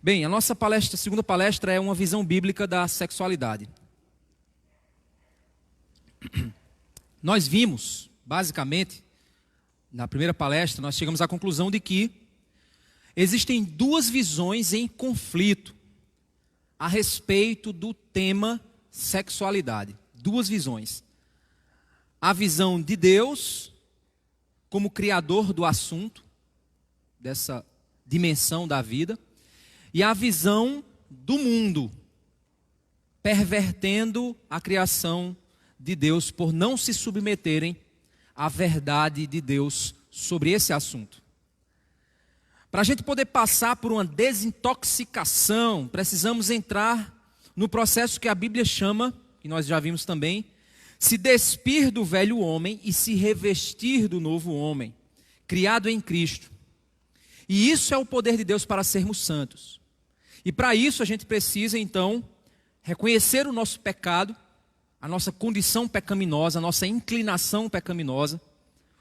Bem, a nossa palestra, segunda palestra é uma visão bíblica da sexualidade. Nós vimos, basicamente, na primeira palestra, nós chegamos à conclusão de que existem duas visões em conflito a respeito do tema sexualidade. Duas visões. A visão de Deus como criador do assunto, dessa dimensão da vida, e a visão do mundo, pervertendo a criação de Deus por não se submeterem à verdade de Deus sobre esse assunto. Para a gente poder passar por uma desintoxicação, precisamos entrar no processo que a Bíblia chama, que nós já vimos também, se despir do velho homem e se revestir do novo homem, criado em Cristo. E isso é o poder de Deus para sermos santos. E para isso a gente precisa então reconhecer o nosso pecado, a nossa condição pecaminosa, a nossa inclinação pecaminosa,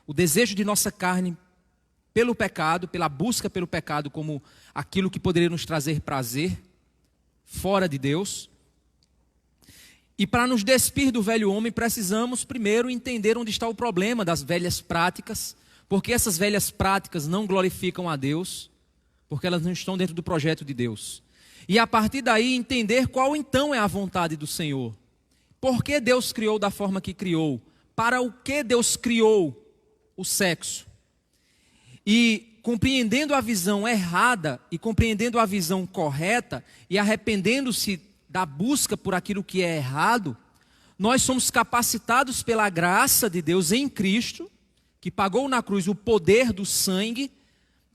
o desejo de nossa carne pelo pecado, pela busca pelo pecado como aquilo que poderia nos trazer prazer fora de Deus. E para nos despir do velho homem, precisamos primeiro entender onde está o problema das velhas práticas, porque essas velhas práticas não glorificam a Deus, porque elas não estão dentro do projeto de Deus. E a partir daí entender qual então é a vontade do Senhor. Por que Deus criou da forma que criou? Para o que Deus criou o sexo? E compreendendo a visão errada e compreendendo a visão correta e arrependendo-se da busca por aquilo que é errado, nós somos capacitados pela graça de Deus em Cristo, que pagou na cruz o poder do sangue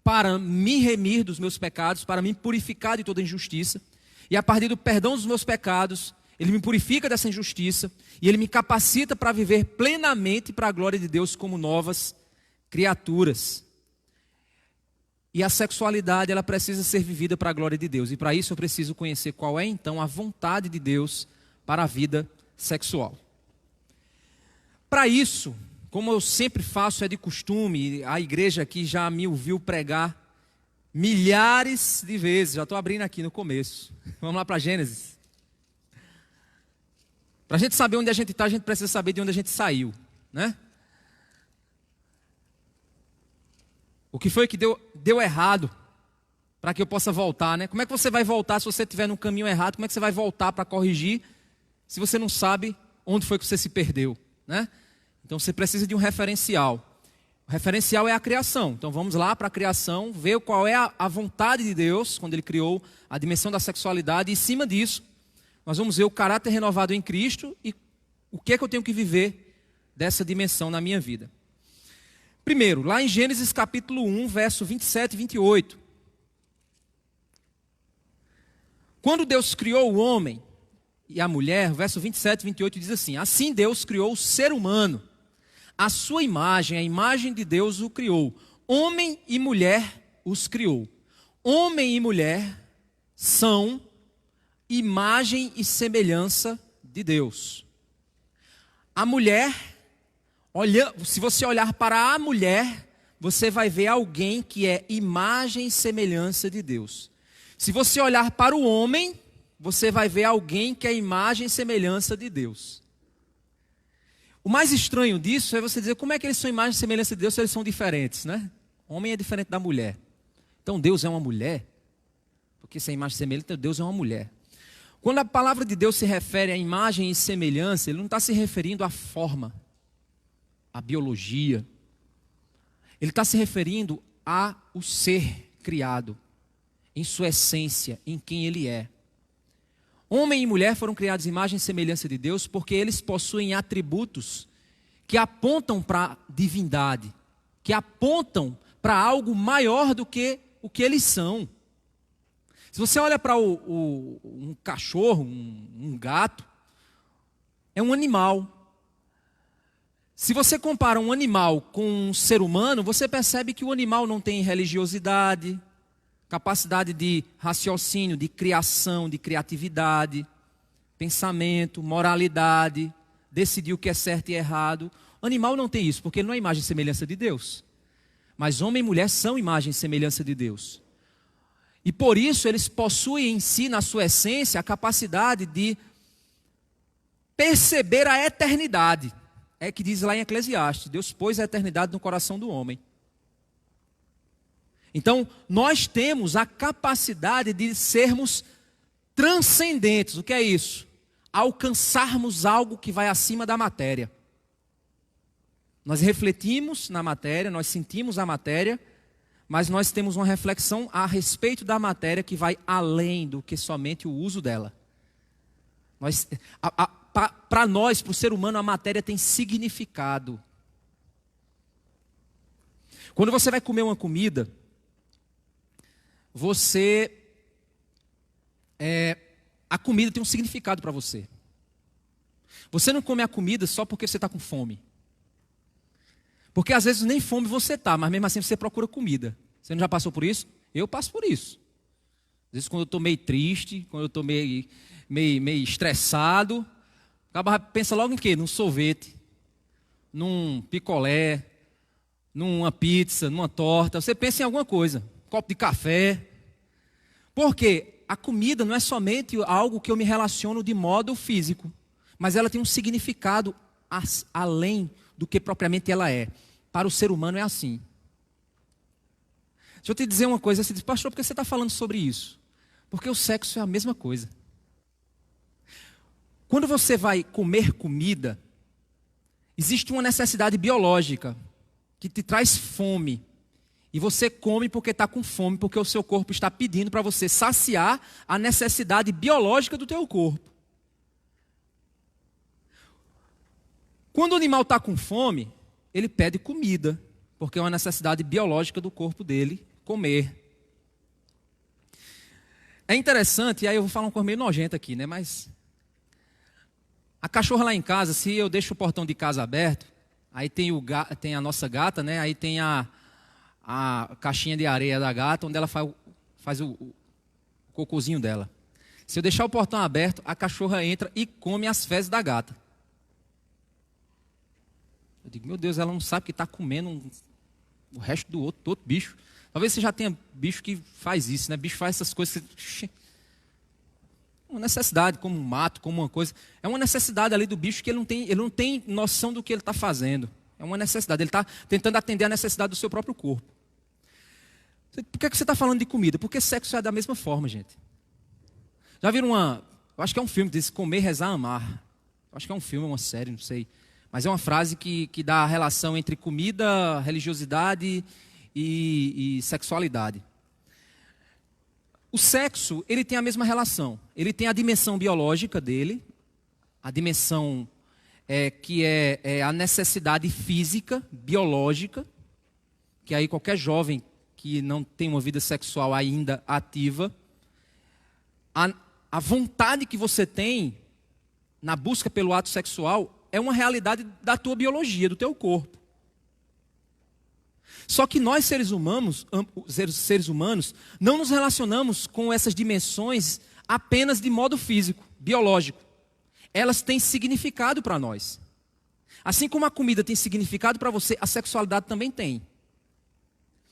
para me remir dos meus pecados, para me purificar de toda injustiça. E a partir do perdão dos meus pecados, Ele me purifica dessa injustiça e Ele me capacita para viver plenamente para a glória de Deus como novas criaturas. E a sexualidade, ela precisa ser vivida para a glória de Deus. E para isso eu preciso conhecer qual é então a vontade de Deus para a vida sexual. Para isso, como eu sempre faço, é de costume, a igreja aqui já me ouviu pregar milhares de vezes. Já estou abrindo aqui no começo. Vamos lá para Gênesis. Para a gente saber onde a gente está, a gente precisa saber de onde a gente saiu, né? O que foi que deu errado para que eu possa voltar, né? Como é que você vai voltar se você estiver no caminho errado? Como é que você vai voltar para corrigir se você não sabe onde foi que você se perdeu, né? Então você precisa de um referencial. O referencial é a criação. Então vamos lá para a criação, ver qual é a vontade de Deus quando Ele criou a dimensão da sexualidade. E em cima disso, nós vamos ver o caráter renovado em Cristo e o que é que eu tenho que viver dessa dimensão na minha vida. Primeiro, lá em Gênesis capítulo 1, verso 27 e 28. Quando Deus criou o homem e a mulher, verso 27 e 28 diz assim: assim Deus criou o ser humano, a sua imagem, a imagem de Deus o criou. Homem e mulher os criou. Homem e mulher são imagem e semelhança de Deus. A mulher... se você olhar para a mulher, você vai ver alguém que é imagem e semelhança de Deus. Se você olhar para o homem, você vai ver alguém que é imagem e semelhança de Deus. O mais estranho disso é você dizer como é que eles são imagem e semelhança de Deus se eles são diferentes, né? O homem é diferente da mulher. Então Deus é uma mulher? Porque se é imagem e semelhança, Deus é uma mulher. Quando a palavra de Deus se refere a imagem e semelhança, Ele não está se referindo à forma, a biologia. Ele está se referindo ao ser criado, em sua essência, em quem ele é. Homem e mulher foram criados em imagem e semelhança de Deus porque eles possuem atributos que apontam para a divindade, que apontam para algo maior do que o que eles são. Se você olha para um cachorro, um gato, é um animal. Se você compara um animal com um ser humano, você percebe que o animal não tem religiosidade, capacidade de raciocínio, de criação, de criatividade, pensamento, moralidade, decidir o que é certo e errado. O animal não tem isso, porque ele não é imagem e semelhança de Deus. Mas homem e mulher são imagem e semelhança de Deus. E por isso eles possuem em si, na sua essência, a capacidade de perceber a eternidade. É que diz lá em Eclesiastes: Deus pôs a eternidade no coração do homem. Então, nós temos a capacidade de sermos transcendentes. O que é isso? Alcançarmos algo que vai acima da matéria. Nós refletimos na matéria, nós sentimos a matéria, mas nós temos uma reflexão a respeito da matéria que vai além do que somente o uso dela. Para nós, para o ser humano, a matéria tem significado. Quando você vai comer uma comida, a comida tem um significado para você. Você não come a comida só porque você está com fome. Porque às vezes nem fome você está, mas mesmo assim você procura comida. Você não já passou por isso? Eu passo por isso. Às vezes quando eu estou meio triste, quando eu estou meio estressado, acaba pensa logo em quê? Num sorvete, num picolé, numa pizza, numa torta. Você pensa em alguma coisa, um copo de café. Porque a comida não é somente algo que eu me relaciono de modo físico, mas ela tem um significado além do que propriamente ela é. Para o ser humano é assim. Deixa eu te dizer uma coisa, você diz: pastor, por que você está falando sobre isso? Porque o sexo é a mesma coisa. Quando você vai comer comida, existe uma necessidade biológica que te traz fome. E você come porque está com fome, porque o seu corpo está pedindo para você saciar a necessidade biológica do teu corpo. Quando o animal está com fome, ele pede comida, porque é uma necessidade biológica do corpo dele comer. É interessante, e aí eu vou falar uma coisa meio nojenta aqui, né? Mas a cachorra lá em casa, se eu deixo o portão de casa aberto, aí tem a nossa gata, né? Aí tem a caixinha de areia da gata, onde ela faz o cocôzinho dela. Se eu deixar o portão aberto, a cachorra entra e come as fezes da gata. Eu digo: meu Deus, ela não sabe que está comendo o resto do outro bicho. Talvez você já tenha bicho que faz isso, né? Bicho faz essas coisas. Uma necessidade, como um mato, como uma coisa. É uma necessidade ali do bicho que ele não tem noção do que ele está fazendo. É uma necessidade. Ele está tentando atender a necessidade do seu próprio corpo. Por que você está falando de comida? Porque sexo é da mesma forma, gente. Já viram eu acho que é um filme que diz Comer, Rezar, Amar. Eu acho que é um filme, uma série, não sei. Mas é uma frase que dá a relação entre comida, religiosidade e sexualidade. O sexo, ele tem a mesma relação. Ele tem a dimensão biológica dele, a dimensão que é a necessidade física, biológica, que aí qualquer jovem que não tem uma vida sexual ainda ativa, a vontade que você tem na busca pelo ato sexual é uma realidade da tua biologia, do teu corpo. Só que nós, seres humanos, não nos relacionamos com essas dimensões apenas de modo físico, biológico. Elas têm significado para nós. Assim como a comida tem significado para você, a sexualidade também tem.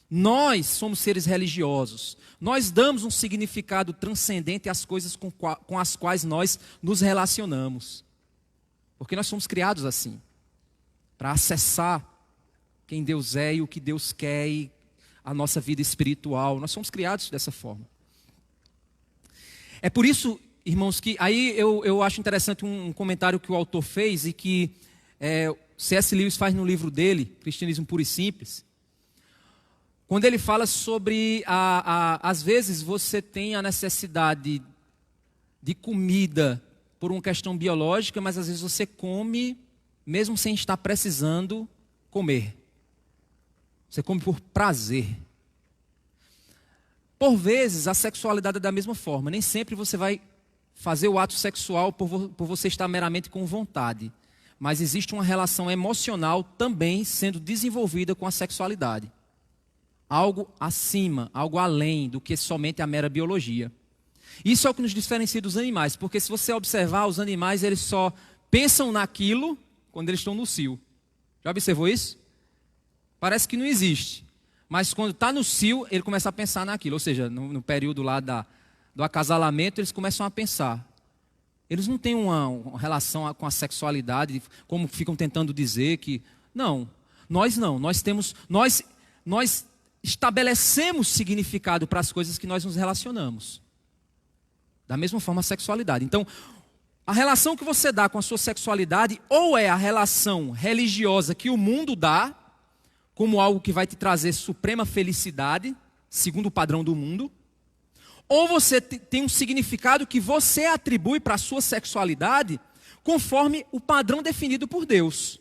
Nós somos seres religiosos. Nós damos um significado transcendente às coisas com as quais nós nos relacionamos. Porque nós somos criados assim, para acessar quem Deus é e o que Deus quer e a nossa vida espiritual. Nós somos criados dessa forma. É por isso, irmãos, que aí eu acho interessante um comentário que o autor fez e que C.S. Lewis faz no livro dele, Cristianismo Puro e Simples, quando ele fala sobre, às vezes você tem a necessidade de comida por uma questão biológica, mas às vezes você come mesmo sem estar precisando comer. Você come por prazer. Por vezes, a sexualidade é da mesma forma. Nem sempre você vai fazer o ato sexual por você estar meramente com vontade. Mas existe uma relação emocional também sendo desenvolvida com a sexualidade. Algo acima, algo além do que somente a mera biologia. Isso é o que nos diferencia dos animais. Porque se você observar, os animais eles só pensam naquilo quando eles estão no cio. Já observou isso? Parece que não existe. mas quando está no cio, ele começa a pensar naquilo. Ou seja, no período lá do acasalamento, eles começam a pensar. Eles não têm uma relação com a sexualidade, como ficam tentando dizer que... Não, nós estabelecemos significado para as coisas que nós nos relacionamos. Da mesma forma a sexualidade. Então, a relação que você dá com a sua sexualidade, ou é a relação religiosa que o mundo dá, como algo que vai te trazer suprema felicidade, segundo o padrão do mundo, ou você tem um significado que você atribui para a sua sexualidade, conforme o padrão definido por Deus.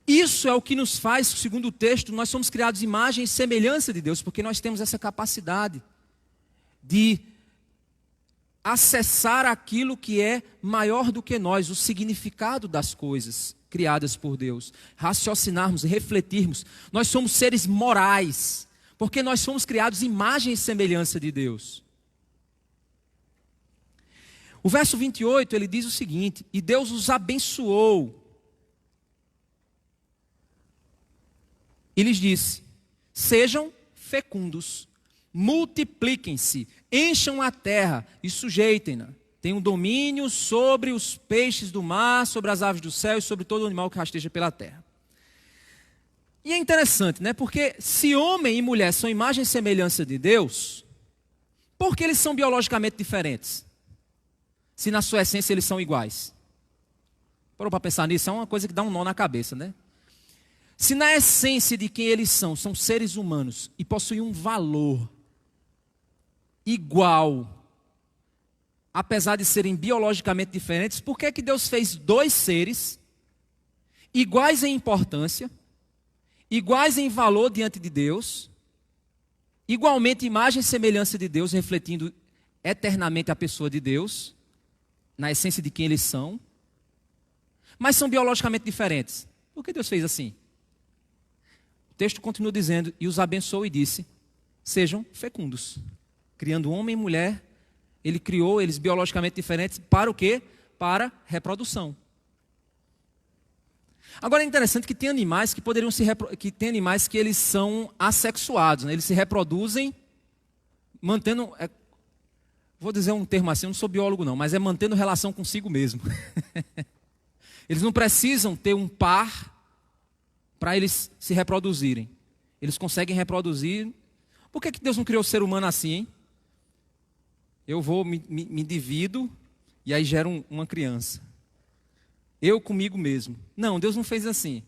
Isso é o que nos faz, segundo o texto, nós somos criados imagem e semelhança de Deus, porque nós temos essa capacidade de acessar aquilo que é maior do que nós, o significado das coisas criadas por Deus, raciocinarmos, refletirmos. Nós somos seres morais, porque nós somos criados imagem e semelhança de Deus. O verso 28, ele diz o seguinte: e Deus os abençoou. E lhes disse: sejam fecundos, multipliquem-se, encham a terra e sujeitem-na. Tenham domínio sobre os peixes do mar, sobre as aves do céu e sobre todo animal que rasteja pela terra. E é interessante, né? Porque se homem e mulher são imagem e semelhança de Deus, por que eles são biologicamente diferentes? Se na sua essência eles são iguais. Parou para pensar nisso? É uma coisa que dá um nó na cabeça, né? Se na essência de quem eles são seres humanos e possuem um valor igual, apesar de serem biologicamente diferentes, por que que Deus fez dois seres iguais em importância, iguais em valor diante de Deus, igualmente imagem e semelhança de Deus, refletindo eternamente a pessoa de Deus, na essência de quem eles são, mas são biologicamente diferentes? Por que Deus fez assim? O texto continua dizendo: e os abençoou e disse: sejam fecundos. Criando homem e mulher, ele criou eles biologicamente diferentes para o quê? Para reprodução. Agora é interessante que tem animais que poderiam tem animais que eles são assexuados, né? Eles se reproduzem mantendo, vou dizer um termo assim, eu não sou biólogo não, mas é mantendo relação consigo mesmo. Eles não precisam ter um par para eles se reproduzirem. Eles conseguem reproduzir. Por que Deus não criou o ser humano assim, hein? Eu vou, me divido e aí gero uma criança. Eu comigo mesmo. Não, Deus não fez assim.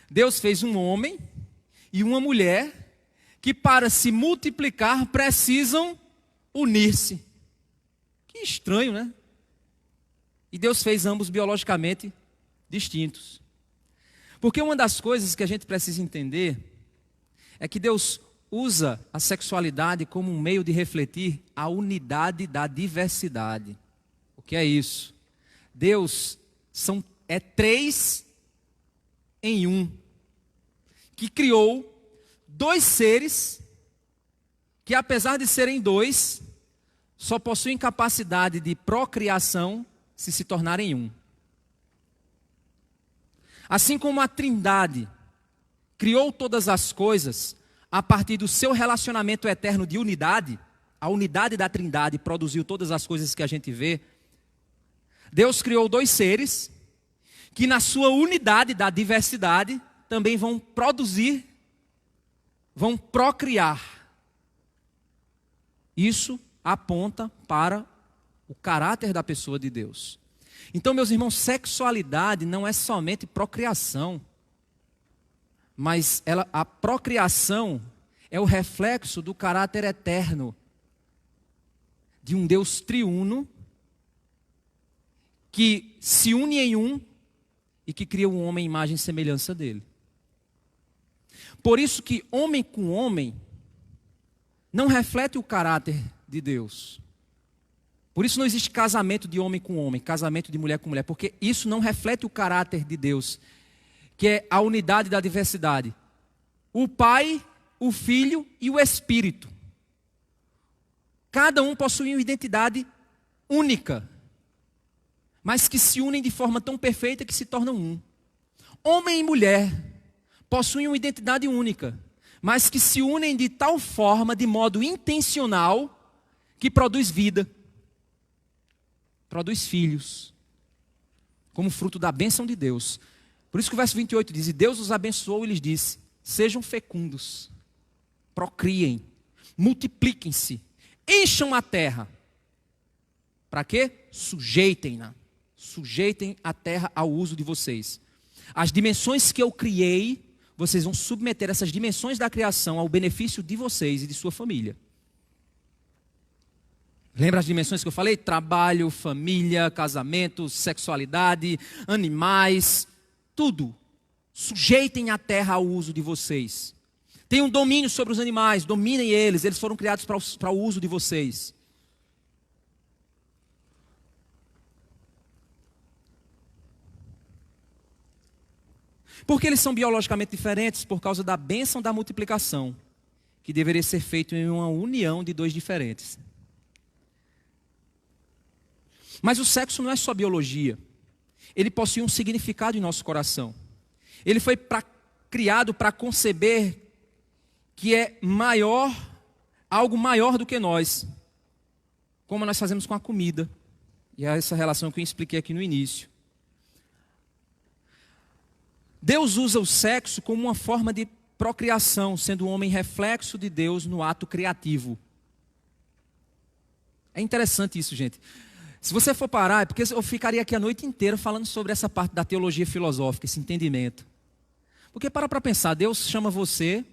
Deus fez um homem e uma mulher que para se multiplicar precisam unir-se. Que estranho, né? E Deus fez ambos biologicamente distintos. Porque uma das coisas que a gente precisa entender é que Deus usa a sexualidade como um meio de refletir a unidade da diversidade. O que é isso? Deus é três em um, que criou dois seres que, apesar de serem dois, só possuem capacidade de procriação se tornarem um. Assim como a Trindade criou todas as coisas a partir do seu relacionamento eterno de unidade, a unidade da Trindade produziu todas as coisas que a gente vê. Deus criou dois seres que na sua unidade da diversidade também vão produzir, vão procriar. Isso aponta para o caráter da pessoa de Deus. Então, meus irmãos, sexualidade não é somente procriação, mas a procriação é o reflexo do caráter eterno de um Deus triuno que se une em um e que cria um homem à imagem e semelhança dele. Por isso que homem com homem não reflete o caráter de Deus. Por isso não existe casamento de homem com homem, casamento de mulher com mulher, porque isso não reflete o caráter de Deus, que é a unidade da diversidade. O Pai, o Filho e o Espírito. Cada um possui uma identidade única, mas que se unem de forma tão perfeita que se tornam um. Homem e mulher possuem uma identidade única, mas que se unem de tal forma, de modo intencional, que produz vida, produz filhos, como fruto da bênção de Deus. Por isso que o verso 28 diz: e Deus os abençoou e lhes disse: sejam fecundos, procriem, multipliquem-se, encham a terra. Para quê? Sujeitem-na. Sujeitem a terra ao uso de vocês. As dimensões que eu criei, vocês vão submeter essas dimensões da criação ao benefício de vocês e de sua família. Lembra as dimensões que eu falei? Trabalho, família, casamento, sexualidade, animais, tudo. Sujeitem a terra ao uso de vocês. Tenham domínio sobre os animais, dominem eles, eles foram criados para o uso de vocês. Porque eles são biologicamente diferentes por causa da bênção da multiplicação, que deveria ser feita em uma união de dois diferentes. Mas o sexo não é só biologia. Ele possui um significado em nosso coração. Ele foi criado para conceber que é maior, algo maior do que nós. Como nós fazemos com a comida. E é essa relação que eu expliquei aqui no início. Deus usa o sexo como uma forma de procriação, sendo o homem reflexo de Deus no ato criativo. É interessante isso, gente. Se você for parar, é porque eu ficaria aqui a noite inteira falando sobre essa parte da teologia filosófica, esse entendimento. Porque para pensar, Deus chama você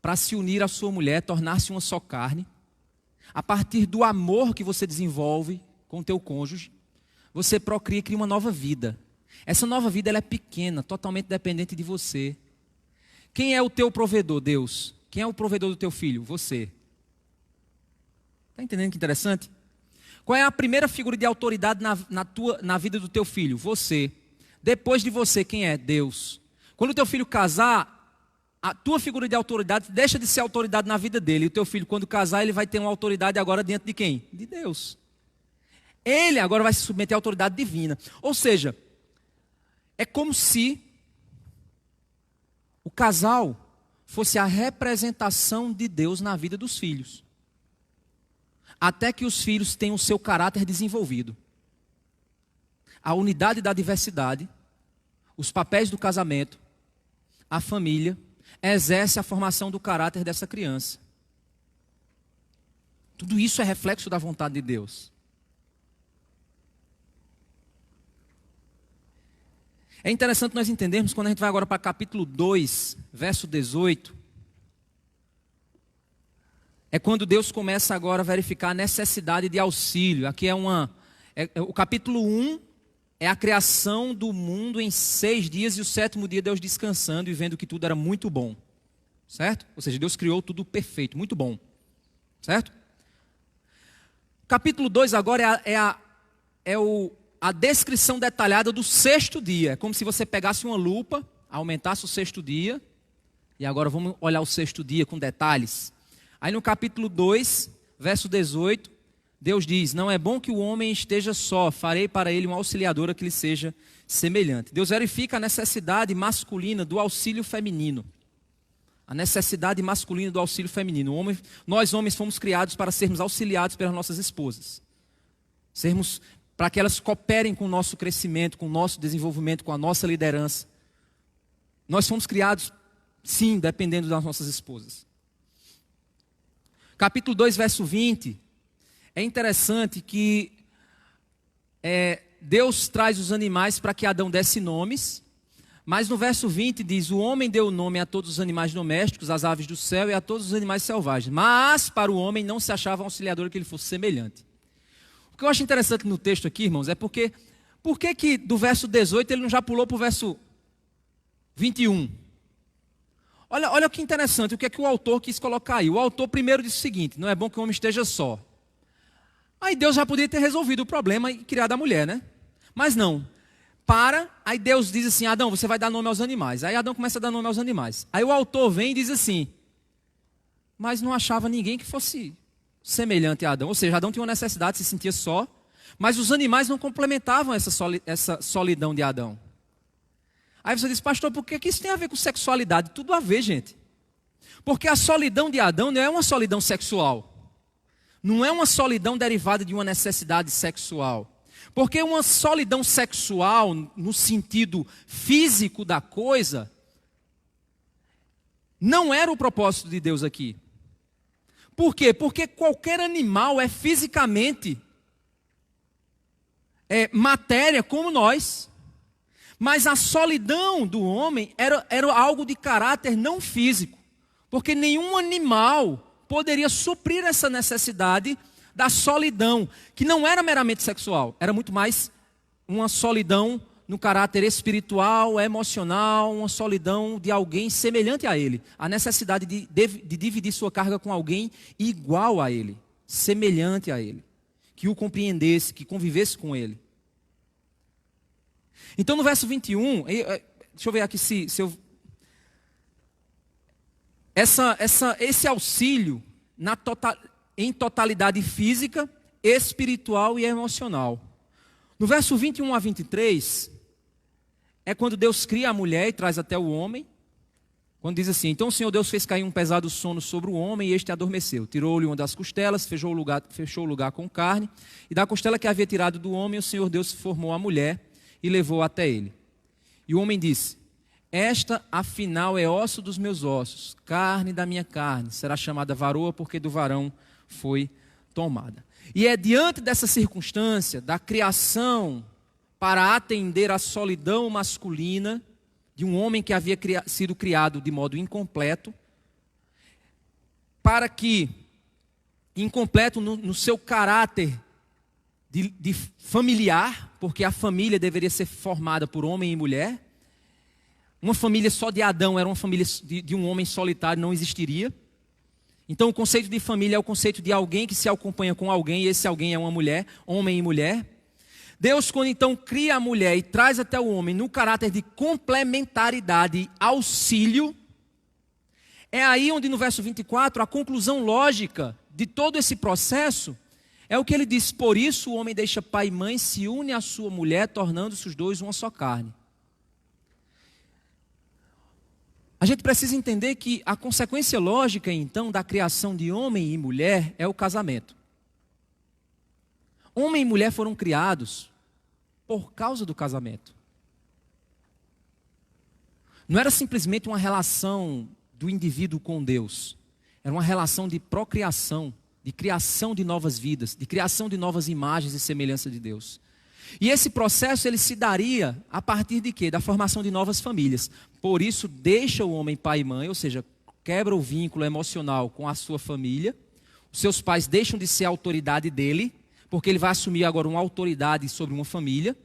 para se unir à sua mulher, tornar-se uma só carne. A partir do amor que você desenvolve com o teu cônjuge, você procria e cria uma nova vida. Essa nova vida ela é pequena, totalmente dependente de você. Quem é o teu provedor? Deus. Quem é o provedor do teu filho? Você. Está entendendo que interessante? Qual é a primeira figura de autoridade na vida do teu filho? Você. Depois de você, quem é? Deus. Quando o teu filho casar, a tua figura de autoridade deixa de ser autoridade na vida dele. E o teu filho, quando casar, ele vai ter uma autoridade agora diante de quem? De Deus. Ele agora vai se submeter à autoridade divina. Ou seja, é como se o casal fosse a representação de Deus na vida dos filhos. Até que os filhos tenham o seu caráter desenvolvido. A unidade da diversidade, os papéis do casamento, a família, exerce a formação do caráter dessa criança. Tudo isso é reflexo da vontade de Deus. É interessante nós entendermos quando a gente vai agora para capítulo 2, verso 18. É quando Deus começa agora a verificar a necessidade de auxílio. Aqui o capítulo 1 é a criação do mundo em 6 dias e o 7º dia Deus descansando e vendo que tudo era muito bom. Certo? Ou seja, Deus criou tudo perfeito, muito bom. Certo? Capítulo 2 agora a descrição detalhada do 6º dia. É como se você pegasse uma lupa, aumentasse o 6º dia. E agora vamos olhar o 6º dia com detalhes. Aí no capítulo 2, verso 18, Deus diz: não é bom que o homem esteja só, farei para ele uma auxiliadora que lhe seja semelhante. Deus verifica a necessidade masculina do auxílio feminino. A necessidade masculina do auxílio feminino. Nós homens fomos criados para sermos auxiliados pelas nossas esposas. Para que elas cooperem com o nosso crescimento, com o nosso desenvolvimento, com a nossa liderança. Nós fomos criados, sim, dependendo das nossas esposas. Capítulo 2, verso 20, é interessante que Deus traz os animais para que Adão desse nomes, mas no verso 20 diz: o homem deu nome a todos os animais domésticos, às aves do céu e a todos os animais selvagens, mas para o homem não se achava um auxiliador que ele fosse semelhante. O que eu acho interessante no texto aqui, irmãos, é por que do verso 18 ele não já pulou para o verso 21? Olha que interessante, o que é que o autor quis colocar aí. O autor primeiro disse o seguinte: não é bom que o homem esteja só. Aí Deus já poderia ter resolvido o problema e criado a mulher, né? Mas não. Aí Deus diz assim: Adão, você vai dar nome aos animais. Aí Adão começa a dar nome aos animais. Aí o autor vem e diz assim: mas não achava ninguém que fosse semelhante a Adão. Ou seja, Adão tinha uma necessidade, se sentia só, mas os animais não complementavam essa solidão de Adão. Aí você diz, pastor, por que isso tem a ver com sexualidade? Tudo a ver, gente. Porque a solidão de Adão não é uma solidão sexual. Não é uma solidão derivada de uma necessidade sexual. Porque uma solidão sexual, no sentido físico da coisa, não era o propósito de Deus aqui. Por quê? Porque qualquer animal é fisicamente matéria como nós. Mas a solidão do homem era algo de caráter não físico. Porque nenhum animal poderia suprir essa necessidade da solidão, que não era meramente sexual, era muito mais uma solidão no caráter espiritual, emocional, uma solidão de alguém semelhante a ele. A necessidade de dividir sua carga com alguém igual a ele, semelhante a ele, que o compreendesse, que convivesse com ele. Então no verso 21, deixa eu ver aqui se eu... Esse auxílio em totalidade física, espiritual e emocional. No verso 21 a 23, é quando Deus cria a mulher e traz até o homem. Quando diz assim, então o Senhor Deus fez cair um pesado sono sobre o homem e este adormeceu. Tirou-lhe uma das costelas, fechou o lugar com carne. E da costela que havia tirado do homem, o Senhor Deus formou a mulher e levou até ele. E o homem disse, esta afinal é osso dos meus ossos, carne da minha carne. Será chamada varoa porque do varão foi tomada. E é diante dessa circunstância da criação para atender à solidão masculina de um homem que havia sido criado de modo incompleto, para que, incompleto no seu caráter de familiar, porque a família deveria ser formada por homem e mulher. Uma família só de Adão era uma família de um homem solitário, não existiria. Então o conceito de família é o conceito de alguém que se acompanha com alguém, e esse alguém é uma mulher, homem e mulher. Deus, quando então cria a mulher e traz até o homem no caráter de complementaridade e auxílio, é aí onde no verso 24 a conclusão lógica de todo esse processo é o que ele diz, por isso o homem deixa pai e mãe, se une à sua mulher, tornando-se os dois uma só carne. A gente precisa entender que a consequência lógica, então, da criação de homem e mulher é o casamento. Homem e mulher foram criados por causa do casamento. Não era simplesmente uma relação do indivíduo com Deus. Era uma relação de procriação, de criação de novas vidas, de criação de novas imagens e semelhança de Deus. E esse processo ele se daria a partir de quê? Da formação de novas famílias. Por isso deixa o homem pai e mãe, ou seja, quebra o vínculo emocional com a sua família. Os seus pais deixam de ser a autoridade dele, porque ele vai assumir agora uma autoridade sobre uma família,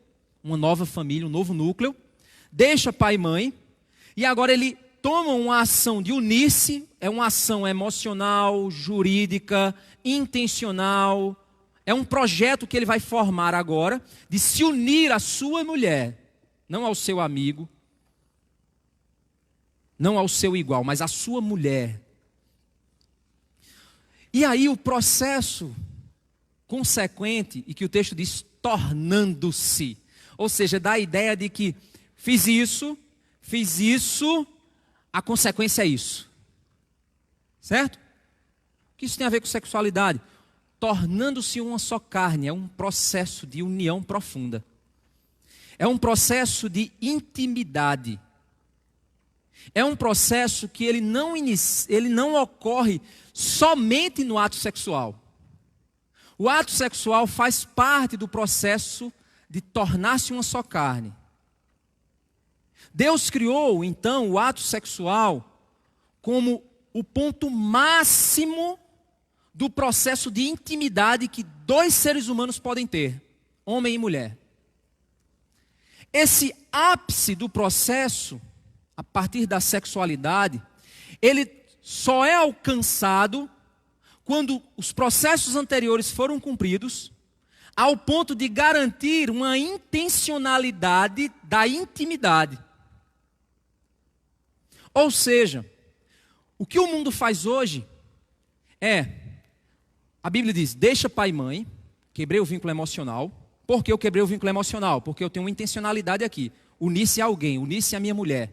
uma nova família, um novo núcleo. Deixa pai e mãe, e agora ele toma uma ação de unir-se, é uma ação emocional, jurídica, intencional. É um projeto que ele vai formar agora, de se unir à sua mulher, não ao seu amigo, não ao seu igual, mas à sua mulher. E aí o processo consequente, e que o texto diz, tornando-se. Ou seja, dá a ideia de que fiz isso, a consequência é isso. Certo? O que isso tem a ver com sexualidade? Tornando-se uma só carne, é um processo de união profunda. É um processo de intimidade. É um processo que ele não ocorre somente no ato sexual. O ato sexual faz parte do processo de tornar-se uma só carne. Deus criou, então, o ato sexual como o ponto máximo do processo de intimidade que dois seres humanos podem ter, homem e mulher. Esse ápice do processo, a partir da sexualidade, ele só é alcançado quando os processos anteriores foram cumpridos, ao ponto de garantir uma intencionalidade da intimidade. Ou seja, o que o mundo faz hoje a Bíblia diz, deixa pai e mãe, quebrei o vínculo emocional. Por que eu quebrei o vínculo emocional? Porque eu tenho uma intencionalidade aqui. unir-se a alguém, unir-se a minha mulher,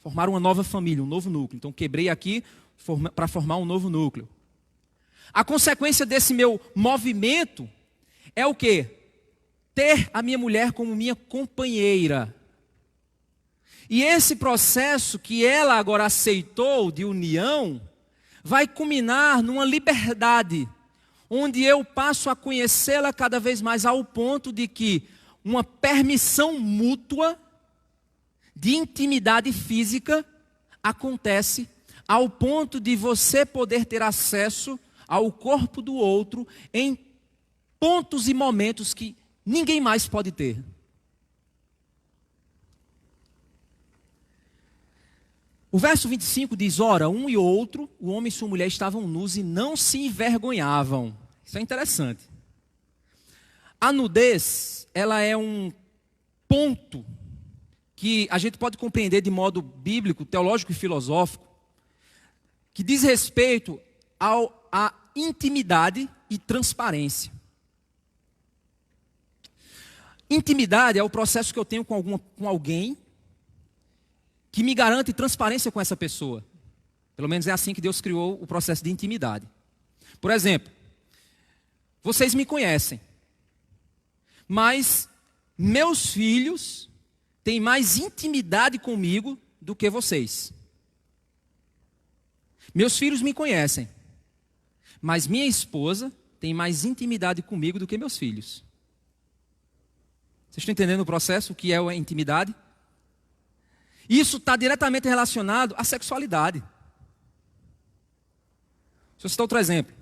formar uma nova família, um novo núcleo. Então quebrei aqui para formar um novo núcleo. A consequência desse meu movimento é o quê? Ter a minha mulher como minha companheira. E esse processo que ela agora aceitou de união, vai culminar numa liberdade, onde eu passo a conhecê-la cada vez mais ao ponto de que uma permissão mútua de intimidade física acontece ao ponto de você poder ter acesso ao corpo do outro em pontos e momentos que ninguém mais pode ter. O verso 25 diz, ora, um e outro, o homem e sua mulher estavam nus e não se envergonhavam. Isso é interessante. A nudez, ela é um ponto que a gente pode compreender de modo bíblico, teológico e filosófico, que diz respeito à intimidade e transparência. Intimidade é o processo que eu tenho com alguém que me garante transparência com essa pessoa. Pelo menos é assim que Deus criou o processo de intimidade. Por exemplo, vocês me conhecem, mas meus filhos têm mais intimidade comigo do que vocês. Meus filhos me conhecem, mas minha esposa tem mais intimidade comigo do que meus filhos. Vocês estão entendendo o processo, o que é a intimidade? Isso está diretamente relacionado à sexualidade. Deixa eu citar outro exemplo.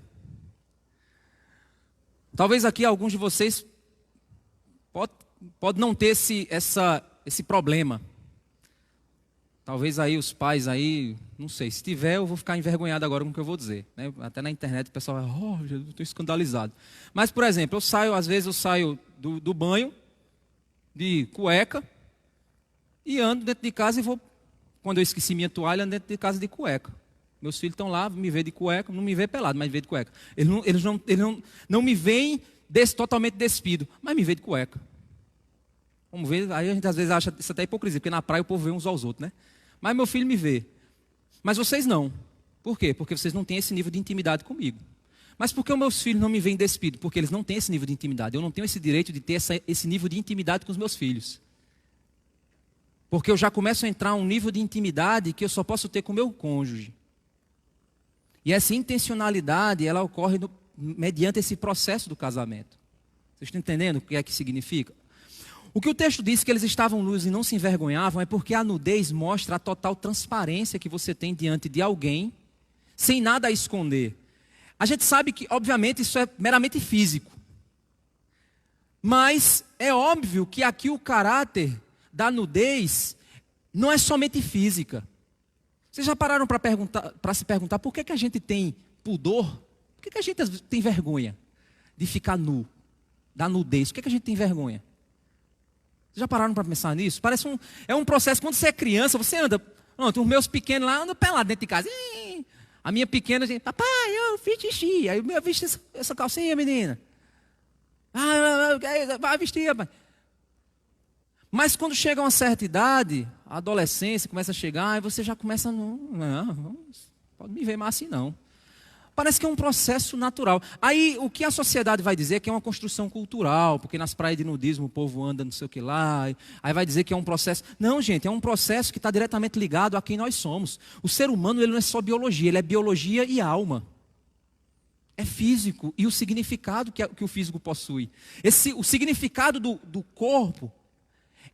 Talvez aqui alguns de vocês pode não ter esse problema. Talvez aí os pais aí, não sei, se tiver eu vou ficar envergonhado agora com o que eu vou dizer. Né? Até na internet o pessoal vai, eu estou escandalizado. Mas, por exemplo, às vezes eu saio do banho, de cueca, e ando dentro de casa e vou, quando eu esqueci minha toalha, ando dentro de casa de cueca. Meus filhos estão lá, me veem de cueca, não me veem pelado, mas me veem de cueca. Eles não me veem totalmente despido, mas me veem de cueca. Vamos ver, aí a gente às vezes acha isso até hipocrisia, porque na praia o povo vê uns aos outros, né? Mas meu filho me vê. Mas vocês não. Por quê? Porque vocês não têm esse nível de intimidade comigo. Mas por que os meus filhos não me veem despido? Porque eles não têm esse nível de intimidade. Eu não tenho esse direito de ter esse nível de intimidade com os meus filhos. Porque eu já começo a entrar em um nível de intimidade que eu só posso ter com o meu cônjuge. E essa intencionalidade, ela ocorre mediante esse processo do casamento. Vocês estão entendendo o que é que significa? O que o texto diz que eles estavam nus e não se envergonhavam é porque a nudez mostra a total transparência que você tem diante de alguém, sem nada a esconder. A gente sabe que, obviamente, isso é meramente físico. Mas é óbvio que aqui o caráter da nudez não é somente física. Vocês já pararam para se perguntar por que a gente tem pudor? Por que a gente tem vergonha de ficar nu? Da nudez, por que a gente tem vergonha? Vocês já pararam para pensar nisso? Parece um processo, quando você é criança, você anda, os meus pequenos lá andam pelados dentro de casa. A minha pequena diz, papai, eu fiz xixi. Aí eu vesti essa calcinha, menina. Vai vestir, rapaz. Mas quando chega a uma certa idade, a adolescência começa a chegar, e você já começa, não pode me ver mais assim não. Parece que é um processo natural. Aí o que a sociedade vai dizer é que é uma construção cultural, porque nas praias de nudismo o povo anda não sei o que lá, aí vai dizer que é um processo. Não, gente, é um processo que está diretamente ligado a quem nós somos. O ser humano ele não é só biologia, ele é biologia e alma. É físico e o significado que o físico possui. O significado do corpo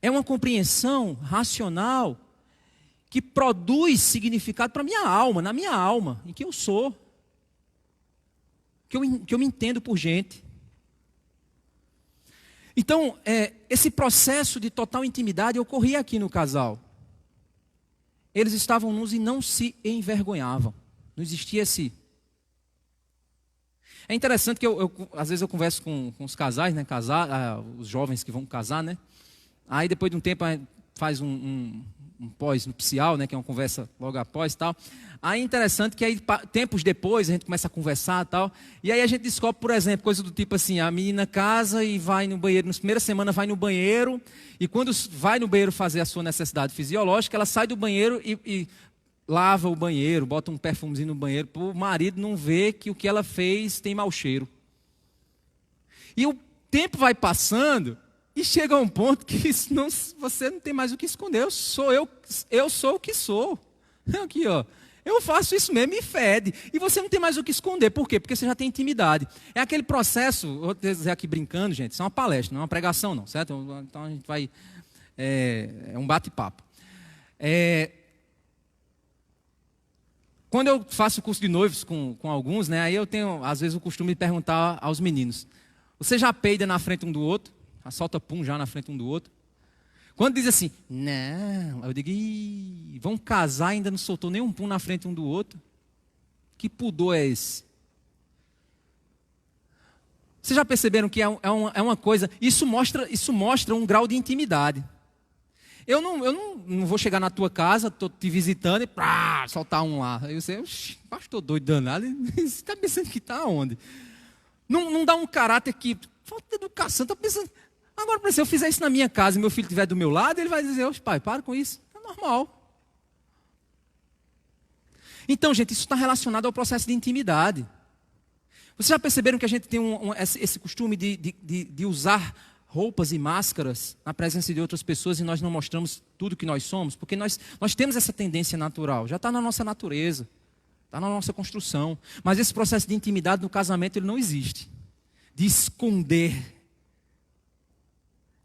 é uma compreensão racional que produz significado para a minha alma, na minha alma, em quem eu sou. Que eu me entendo por gente. Então, esse processo de total intimidade ocorria aqui no casal. Eles estavam nus e não se envergonhavam. Não existia esse... É interessante que às vezes eu converso com os casais, né? Os jovens que vão casar, né? Aí depois de um tempo faz pós-nupcial, né, que é uma conversa logo após e tal. Aí é interessante que aí, tempos depois a gente começa a conversar e tal, e aí a gente descobre, por exemplo, coisa do tipo assim, a menina casa e vai no banheiro, na primeira semana vai no banheiro, e quando vai no banheiro fazer a sua necessidade fisiológica, ela sai do banheiro e lava o banheiro, bota um perfumezinho no banheiro, para o marido não ver que o que ela fez tem mau cheiro. E o tempo vai passando, e chega a um ponto que você não tem mais o que esconder. Eu sou o que sou. Aqui, ó. Eu faço isso mesmo e fede. E você não tem mais o que esconder. Por quê? Porque você já tem intimidade. É aquele processo, vou dizer aqui brincando, gente, isso é uma palestra, não é uma pregação não, certo? Então a gente vai... É um bate-papo. Quando eu faço curso de noivos com alguns, né, aí eu tenho, às vezes, o costume de perguntar aos meninos: você já peida na frente um do outro? Solta pum já na frente um do outro? Quando diz assim, não, eu digo, vão casar e ainda não soltou nenhum pum na frente um do outro? Que pudor é esse? Vocês já perceberam que é uma coisa, isso mostra um grau de intimidade. Eu não vou chegar na tua casa, estou te visitando e soltar um lá. Aí você, pastor doido danado, você está pensando que está onde? Não dá um caráter que, falta de educação, está pensando... Agora, se eu fizer isso na minha casa e meu filho estiver do meu lado, ele vai dizer, pai, para com isso, é normal. Então, gente, isso está relacionado ao processo de intimidade. Vocês já perceberam que a gente tem esse costume de usar roupas e máscaras na presença de outras pessoas e nós não mostramos tudo que nós somos? Porque nós temos essa tendência natural, já está na nossa natureza, está na nossa construção. Mas esse processo de intimidade no casamento, ele não existe. De esconder,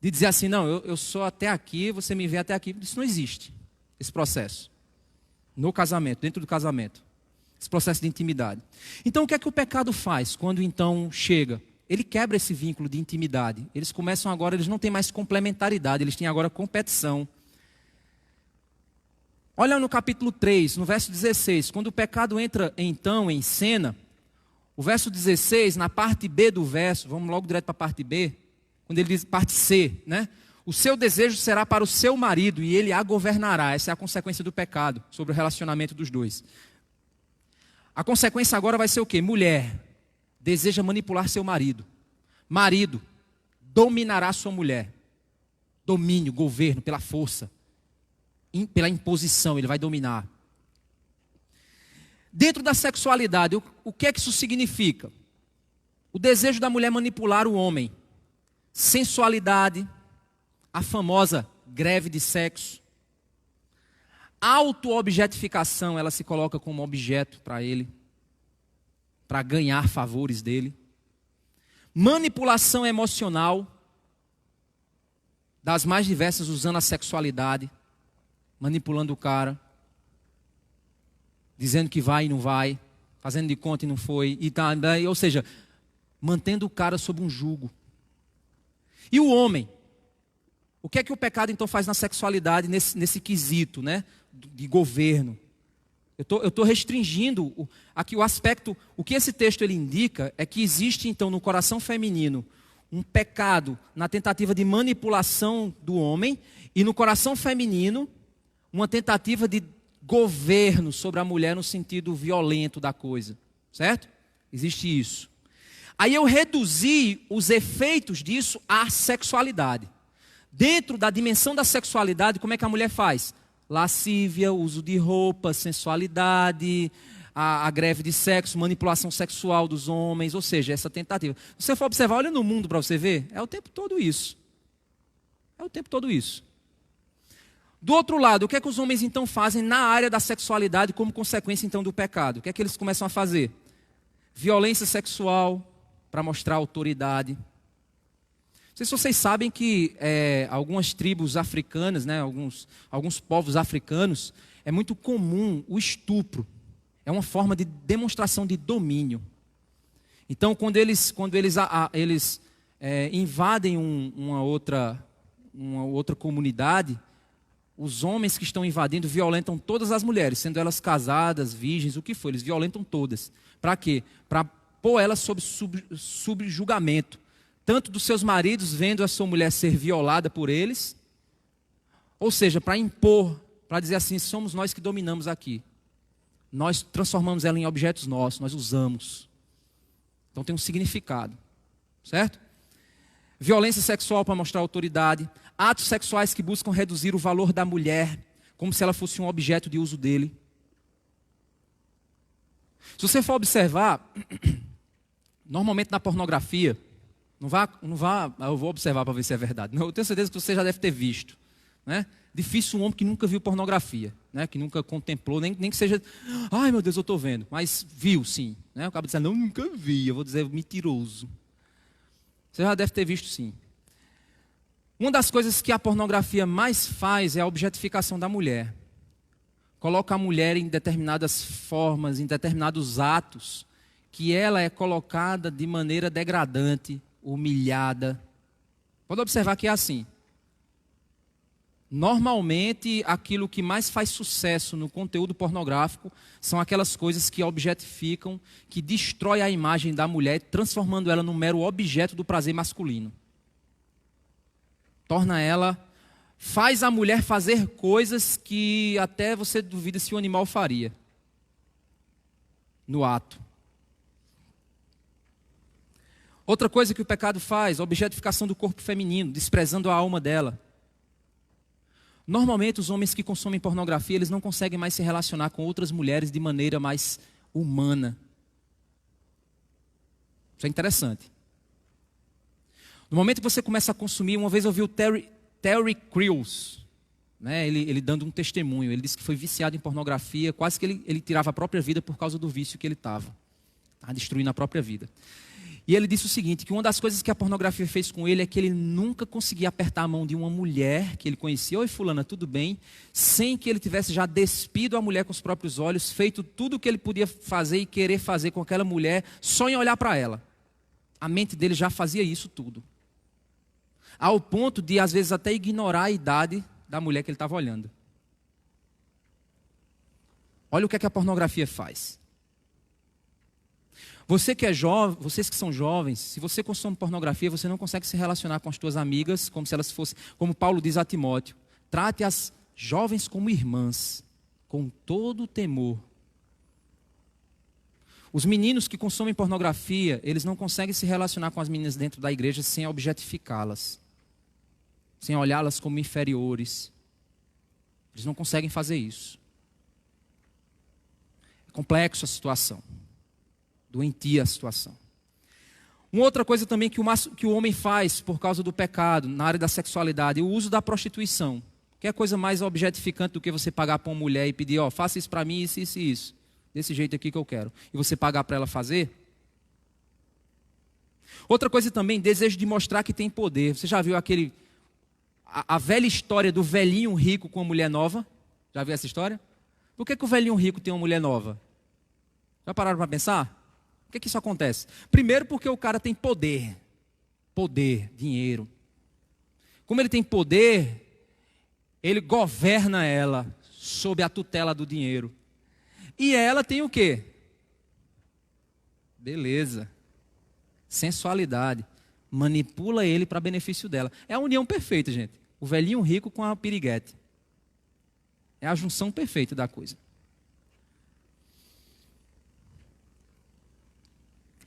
de dizer assim, não, eu sou até aqui, você me vê até aqui. Isso não existe, esse processo. No casamento, dentro do casamento. Esse processo de intimidade. Então, o que é que o pecado faz quando então chega? Ele quebra esse vínculo de intimidade. Eles começam agora, eles não têm mais complementaridade, eles têm agora competição. Olha no capítulo 3, no verso 16, quando o pecado entra então em cena, o verso 16, na parte B do verso, vamos logo direto para a parte B, quando ele diz parte C, né? O seu desejo será para o seu marido e ele a governará. Essa é a consequência do pecado, sobre o relacionamento dos dois. A consequência agora vai ser o quê? Mulher deseja manipular seu marido. Marido dominará sua mulher. Domínio, governo, pela força, pela imposição, ele vai dominar. Dentro da sexualidade, o que é que isso significa? O desejo da mulher manipular o homem. Sensualidade, a famosa greve de sexo. Auto-objetificação, ela se coloca como objeto para ele, para ganhar favores dele. Manipulação emocional, das mais diversas, usando a sexualidade, manipulando o cara, dizendo que vai e não vai, fazendo de conta e não foi, ou seja, mantendo o cara sob um jugo. E o homem? O que é que o pecado então faz na sexualidade, nesse quesito, né, de governo? Eu estou restringindo aqui o aspecto. O que esse texto ele indica é que existe então no coração feminino um pecado na tentativa de manipulação do homem e no coração feminino uma tentativa de governo sobre a mulher no sentido violento da coisa, certo? Existe isso. Aí eu reduzi os efeitos disso à sexualidade. Dentro da dimensão da sexualidade, como é que a mulher faz? Lascívia, uso de roupa, sensualidade, a greve de sexo, manipulação sexual dos homens, ou seja, essa tentativa. Se você for observar, olha no mundo para você ver, é o tempo todo isso. É o tempo todo isso. Do outro lado, o que é que os homens então fazem na área da sexualidade como consequência então do pecado? O que é que eles começam a fazer? Violência sexual para mostrar autoridade. Não sei se vocês sabem que algumas tribos africanas, né, alguns povos africanos, é muito comum o estupro. É uma forma de demonstração de domínio. Então, quando eles invadem uma outra comunidade, os homens que estão invadindo violentam todas as mulheres, sendo elas casadas, virgens, o que for, eles violentam todas. Para quê? Para pôr elas sob julgamento. Tanto dos seus maridos vendo a sua mulher ser violada por eles, ou seja, para impor para dizer assim, somos nós que dominamos aqui. Nós transformamos ela em objetos nossos, nós usamos. Então tem um significado, certo? Violência sexual para mostrar autoridade, atos sexuais que buscam reduzir o valor da mulher, como se ela fosse um objeto de uso dele. Se você for observar, normalmente na pornografia, não vá, eu vou observar para ver se é verdade. Não, eu tenho certeza que você já deve ter visto, né? Difícil um homem que nunca viu pornografia, né? Que nunca contemplou, nem que seja, ai meu Deus, eu estou vendo, mas viu sim. Né? O cara diz, não, nunca vi, eu vou dizer mentiroso. Você já deve ter visto sim. Uma das coisas que a pornografia mais faz é a objetificação da mulher. Coloca a mulher em determinadas formas, em determinados atos, que ela é colocada de maneira degradante, humilhada. Pode observar que é assim. Normalmente, aquilo que mais faz sucesso no conteúdo pornográfico são aquelas coisas que objetificam, que destrói a imagem da mulher, transformando ela num mero objeto do prazer masculino. Torna ela, faz a mulher fazer coisas que até você duvida se o animal faria. No ato. Outra coisa que o pecado faz, a objetificação do corpo feminino, desprezando a alma dela. Normalmente os homens que consomem pornografia, eles não conseguem mais se relacionar com outras mulheres de maneira mais humana. Isso é interessante. No momento que você começa a consumir, uma vez eu vi o Terry Crews, né, ele dando um testemunho. Ele disse que foi viciado em pornografia, quase que ele tirava a própria vida por causa do vício que ele estava. Estava destruindo a própria vida. E ele disse o seguinte, que uma das coisas que a pornografia fez com ele é que ele nunca conseguia apertar a mão de uma mulher que ele conhecia. Oi fulana, tudo bem? Sem que ele tivesse já despido a mulher com os próprios olhos, feito tudo o que ele podia fazer e querer fazer com aquela mulher, só em olhar para ela. A mente dele já fazia isso tudo. Ao ponto de, às vezes, até ignorar a idade da mulher que ele estava olhando. Olha o que é que a pornografia faz. Você que é jovem, vocês que são jovens, se você consome pornografia, você não consegue se relacionar com as suas amigas como se elas fossem, como Paulo diz a Timóteo, trate as jovens como irmãs, com todo o temor. Os meninos que consomem pornografia, eles não conseguem se relacionar com as meninas dentro da igreja sem objetificá-las, sem olhá-las como inferiores. Eles não conseguem fazer isso. É complexo a situação. Doentia a situação. Uma outra coisa também que o homem faz por causa do pecado, na área da sexualidade, é o uso da prostituição. Que é coisa mais objetificante do que você pagar para uma mulher e pedir, ó, faça isso para mim, isso, isso e isso. Desse jeito aqui que eu quero. E você pagar para ela fazer? Outra coisa também, desejo de mostrar que tem poder. Você já viu a velha história do velhinho rico com a mulher nova? Já viu essa história? Por que o velhinho rico tem uma mulher nova? Já pararam para pensar? Por que isso acontece? Primeiro porque o cara tem poder. Poder, dinheiro. Como ele tem poder, ele governa ela sob a tutela do dinheiro. E ela tem o quê? Beleza. Sensualidade. Manipula ele para benefício dela. É a união perfeita, gente. O velhinho rico com a piriguete. É a junção perfeita da coisa.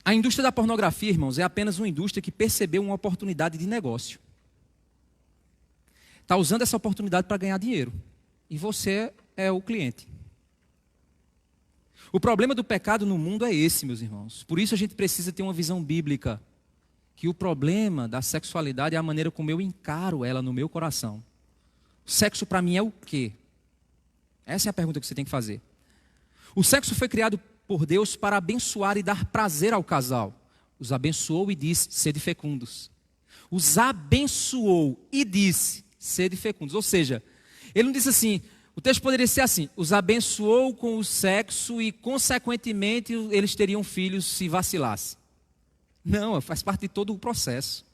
A indústria da pornografia, irmãos, é apenas uma indústria que percebeu uma oportunidade de negócio. Está usando essa oportunidade para ganhar dinheiro. E você é o cliente. O problema do pecado no mundo é esse, meus irmãos. Por isso a gente precisa ter uma visão bíblica. Que o problema da sexualidade é a maneira como eu encaro ela no meu coração. Sexo para mim é o quê? Essa é a pergunta que você tem que fazer. O sexo foi criado por Deus para abençoar e dar prazer ao casal. Os abençoou e disse, sede fecundos. Os abençoou e disse, sede fecundos. Ou seja, ele não disse assim, o texto poderia ser assim, os abençoou com o sexo e, consequentemente, eles teriam filhos se vacilasse. Não, faz parte de todo o processo.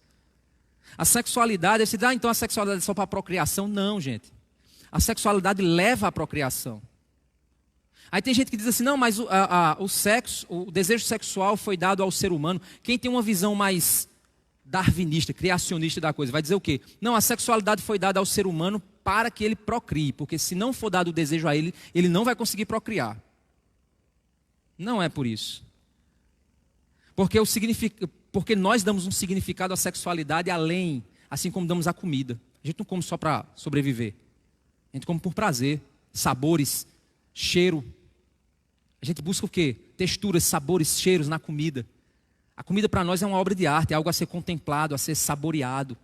A sexualidade, você diz, então a sexualidade é só para a procriação? Não, gente. A sexualidade leva à procriação. Aí tem gente que diz assim, não, mas o sexo, o desejo sexual foi dado ao ser humano. Quem tem uma visão mais darwinista, criacionista da coisa, vai dizer o quê? Não, a sexualidade foi dada ao ser humano para que ele procrie, porque se não for dado o desejo a ele, ele não vai conseguir procriar. Não é por isso. Porque nós damos um significado à sexualidade além, assim como damos à comida. A gente não come só para sobreviver. A gente come por prazer, sabores, cheiro. A gente busca o quê? Texturas, sabores, cheiros na comida. A comida para nós é uma obra de arte, é algo a ser contemplado, a ser saboreado.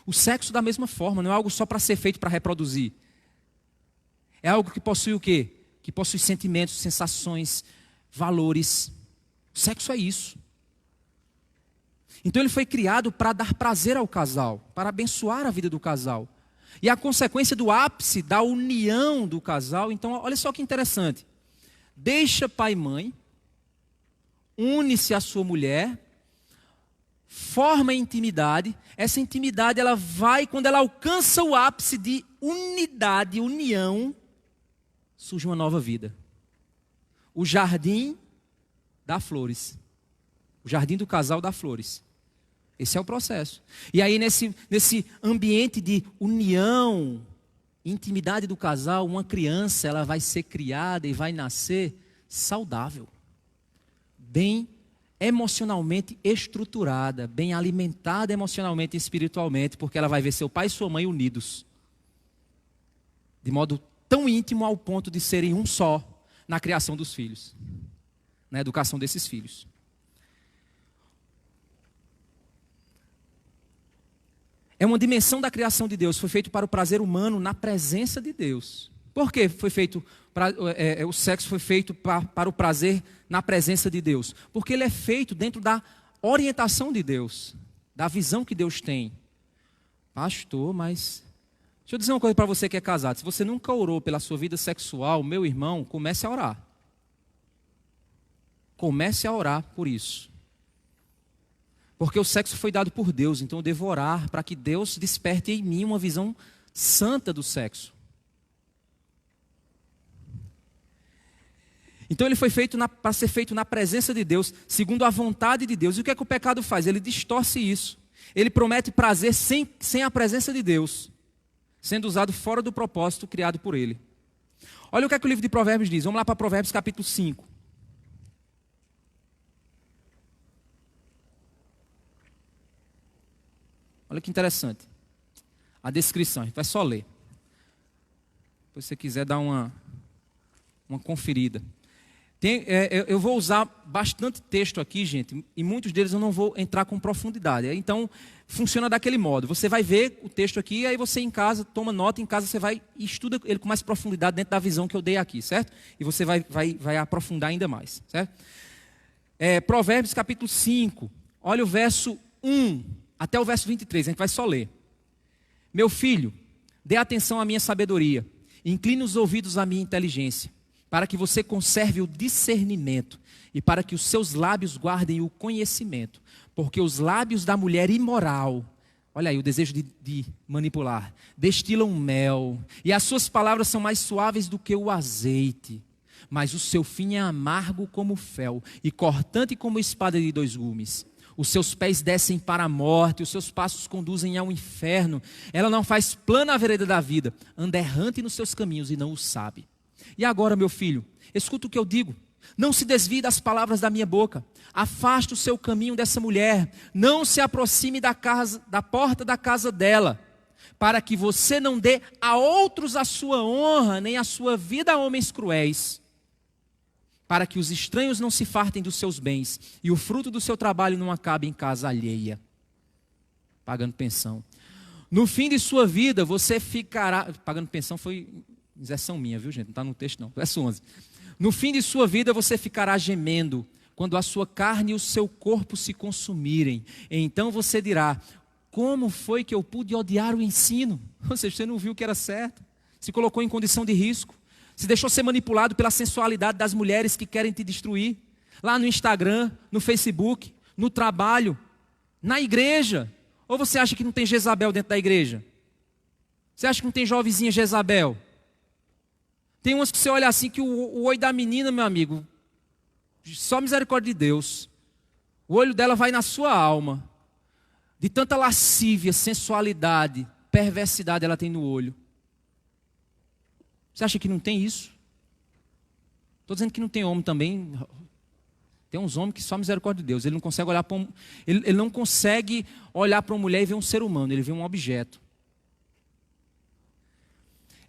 O sexo da mesma forma, não é algo só para ser feito para reproduzir. É algo que possui o quê? Que possui sentimentos, sensações, valores. O sexo é isso. Então ele foi criado para dar prazer ao casal, para abençoar a vida do casal. E a consequência do ápice da união do casal, então olha só que interessante. Deixa pai e mãe, une-se à sua mulher, forma intimidade. Essa intimidade ela vai, quando ela alcança o ápice de unidade, união, surge uma nova vida. O jardim dá flores. O jardim do casal dá flores. Esse é o processo. E aí nesse ambiente de união, intimidade do casal, uma criança ela vai ser criada e vai nascer saudável, bem emocionalmente estruturada, bem alimentada emocionalmente e espiritualmente, porque ela vai ver seu pai e sua mãe unidos, de modo tão íntimo ao ponto de serem um só na criação dos filhos, na educação desses filhos. É uma dimensão da criação de Deus, foi feito para o prazer humano na presença de Deus. Por que foi feito, o sexo foi feito para o prazer na presença de Deus? Porque ele é feito dentro da orientação de Deus, da visão que Deus tem. Pastor, mas... Deixa eu dizer uma coisa para você que é casado. Se você nunca orou pela sua vida sexual, meu irmão, comece a orar. Comece a orar por isso. Porque o sexo foi dado por Deus, então eu devo orar para que Deus desperte em mim uma visão santa do sexo. Então ele foi feito para ser feito na presença de Deus, segundo a vontade de Deus. E o que é que o pecado faz? Ele distorce isso. Ele promete prazer sem a presença de Deus, sendo usado fora do propósito criado por ele. Olha o que é que o livro de Provérbios diz. Vamos lá para Provérbios capítulo 5. Olha que interessante. A descrição, a gente vai só ler. Depois se você quiser dar uma conferida. Eu vou usar bastante texto aqui, gente, e muitos deles eu não vou entrar com profundidade. Então, funciona daquele modo. Você vai ver o texto aqui, aí você em casa, toma nota, em casa você vai e estuda ele com mais profundidade dentro da visão que eu dei aqui, certo? E você vai aprofundar ainda mais, certo? Provérbios capítulo 5, olha o verso 1 até o verso 23, a gente vai só ler. Meu filho, dê atenção à minha sabedoria, incline os ouvidos à minha inteligência, para que você conserve o discernimento e para que os seus lábios guardem o conhecimento, porque os lábios da mulher imoral, olha aí o desejo de manipular, destilam mel, e as suas palavras são mais suaves do que o azeite, mas o seu fim é amargo como fel e cortante como espada de dois gumes. Os seus pés descem para a morte, os seus passos conduzem ao inferno. Ela não faz plana a vereda da vida, anda errante nos seus caminhos e não o sabe. E agora, meu filho, escuta o que eu digo. Não se desvie das palavras da minha boca. Afaste o seu caminho dessa mulher. Não se aproxime da porta da casa dela, para que você não dê a outros a sua honra, nem a sua vida a homens cruéis. Para que os estranhos não se fartem dos seus bens e o fruto do seu trabalho não acabe em casa alheia, pagando pensão. No fim de sua vida você ficará... Pagando pensão foi inserção minha, viu gente? Não está no texto não. Verso 11. No fim de sua vida você ficará gemendo, quando a sua carne e o seu corpo se consumirem. Então você dirá, como foi que eu pude odiar o ensino? Ou seja, você não viu que era certo, se colocou em condição de risco. Se deixou ser manipulado pela sensualidade das mulheres que querem te destruir. Lá no Instagram, no Facebook, no trabalho, na igreja. Ou você acha que não tem Jezabel dentro da igreja? Você acha que não tem jovenzinha Jezabel? Tem umas que você olha assim que o olho da menina, meu amigo, só misericórdia de Deus. O olho dela vai na sua alma. De tanta lascívia, sensualidade, perversidade ela tem no olho. Você acha que não tem isso? Estou dizendo que não tem homem também. Tem uns homens que só misericórdia de Deus. Ele não consegue olhar para ele não consegue olhar para uma mulher e ver um ser humano. Ele vê um objeto.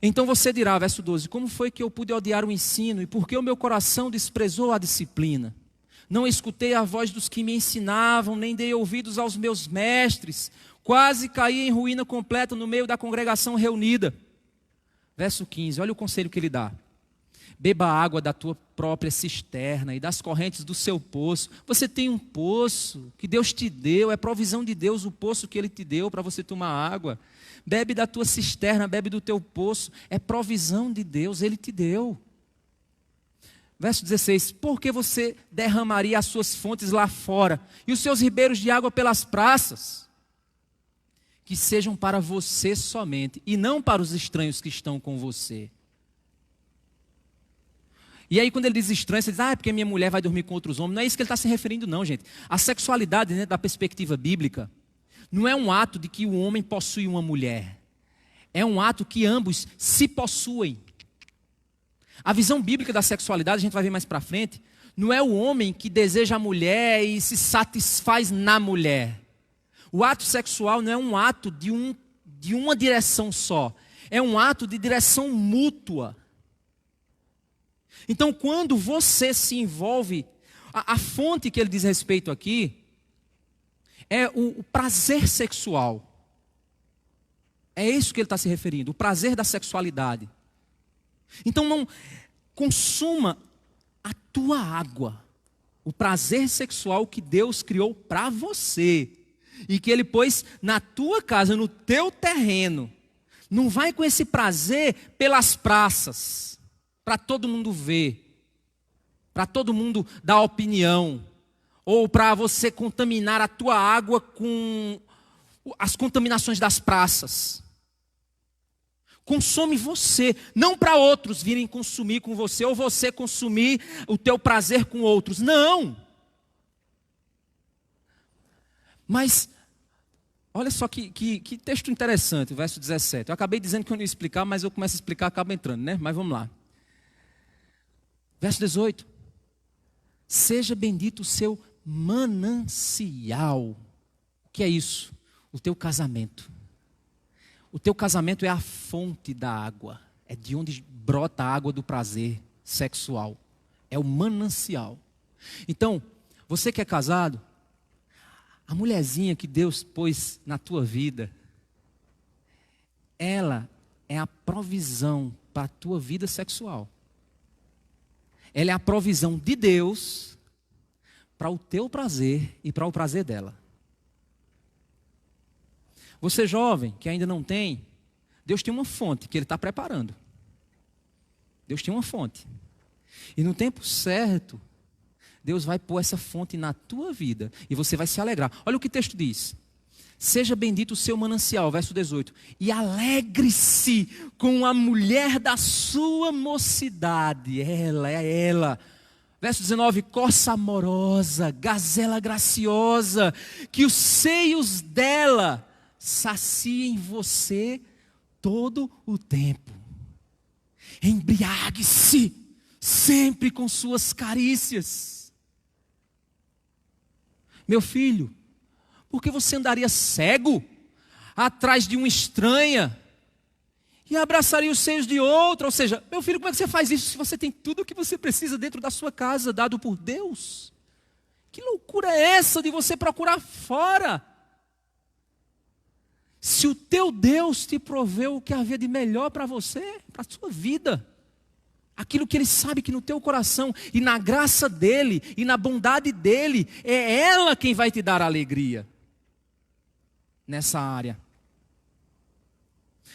Então você dirá, verso 12, como foi que eu pude odiar o ensino e por que o meu coração desprezou a disciplina? Não escutei a voz dos que me ensinavam, nem dei ouvidos aos meus mestres. Quase caí em ruína completa no meio da congregação reunida. Verso 15, olha o conselho que ele dá. Beba água da tua própria cisterna e das correntes do seu poço. Você tem um poço que Deus te deu, é provisão de Deus o poço que Ele te deu para você tomar água. Bebe da tua cisterna, bebe do teu poço, é provisão de Deus, Ele te deu. Verso 16, por que você derramaria as suas fontes lá fora e os seus ribeiros de água pelas praças? Que sejam para você somente e não para os estranhos que estão com você. E aí quando ele diz estranho, você diz, é porque minha mulher vai dormir com outros homens. Não é isso que ele está se referindo não, gente. A sexualidade, né, da perspectiva bíblica, não é um ato de que o homem possui uma mulher. É um ato que ambos se possuem. A visão bíblica da sexualidade, a gente vai ver mais para frente, não é o homem que deseja a mulher e se satisfaz na mulher. O ato sexual não é um ato de uma direção só. É um ato de direção mútua. Então, quando você se envolve, a fonte que ele diz respeito aqui é o prazer sexual. É isso que ele está se referindo, o prazer da sexualidade. Então, não consuma a tua água, o prazer sexual que Deus criou para você e que Ele pôs na tua casa, no teu terreno. Não vai com esse prazer pelas praças, para todo mundo ver, para todo mundo dar opinião, ou para você contaminar a tua água com as contaminações das praças. Consome você, não para outros virem consumir com você, ou você consumir o teu prazer com outros, não. Mas, olha só que texto interessante, o verso 17. Eu acabei dizendo que eu não ia explicar, mas eu começo a explicar, acaba entrando, né? Mas vamos lá. Verso 18. Seja bendito o seu manancial. O que é isso? O teu casamento. O teu casamento é a fonte da água. É de onde brota a água do prazer sexual. É o manancial. Então, você que é casado, a mulherzinha que Deus pôs na tua vida, ela é a provisão para a tua vida sexual. Ela é a provisão de Deus para o teu prazer e para o prazer dela. Você jovem, que ainda não tem, Deus tem uma fonte que Ele está preparando. Deus tem uma fonte. E no tempo certo, Deus vai pôr essa fonte na tua vida e você vai se alegrar. Olha o que o texto diz. Seja bendito o seu manancial, verso 18. E alegre-se com a mulher da sua mocidade. Ela, é ela. Verso 19, corça amorosa, gazela graciosa, que os seios dela saciem você todo o tempo. Embriague-se sempre com suas carícias. Meu filho, por que você andaria cego atrás de uma estranha e abraçaria os seios de outra? Ou seja, meu filho, como é que você faz isso se você tem tudo o que você precisa dentro da sua casa, dado por Deus? Que loucura é essa de você procurar fora? Se o teu Deus te proveu o que havia de melhor para você, para a sua vida, aquilo que Ele sabe que no teu coração e na graça dEle e na bondade dEle, é ela quem vai te dar alegria nessa área.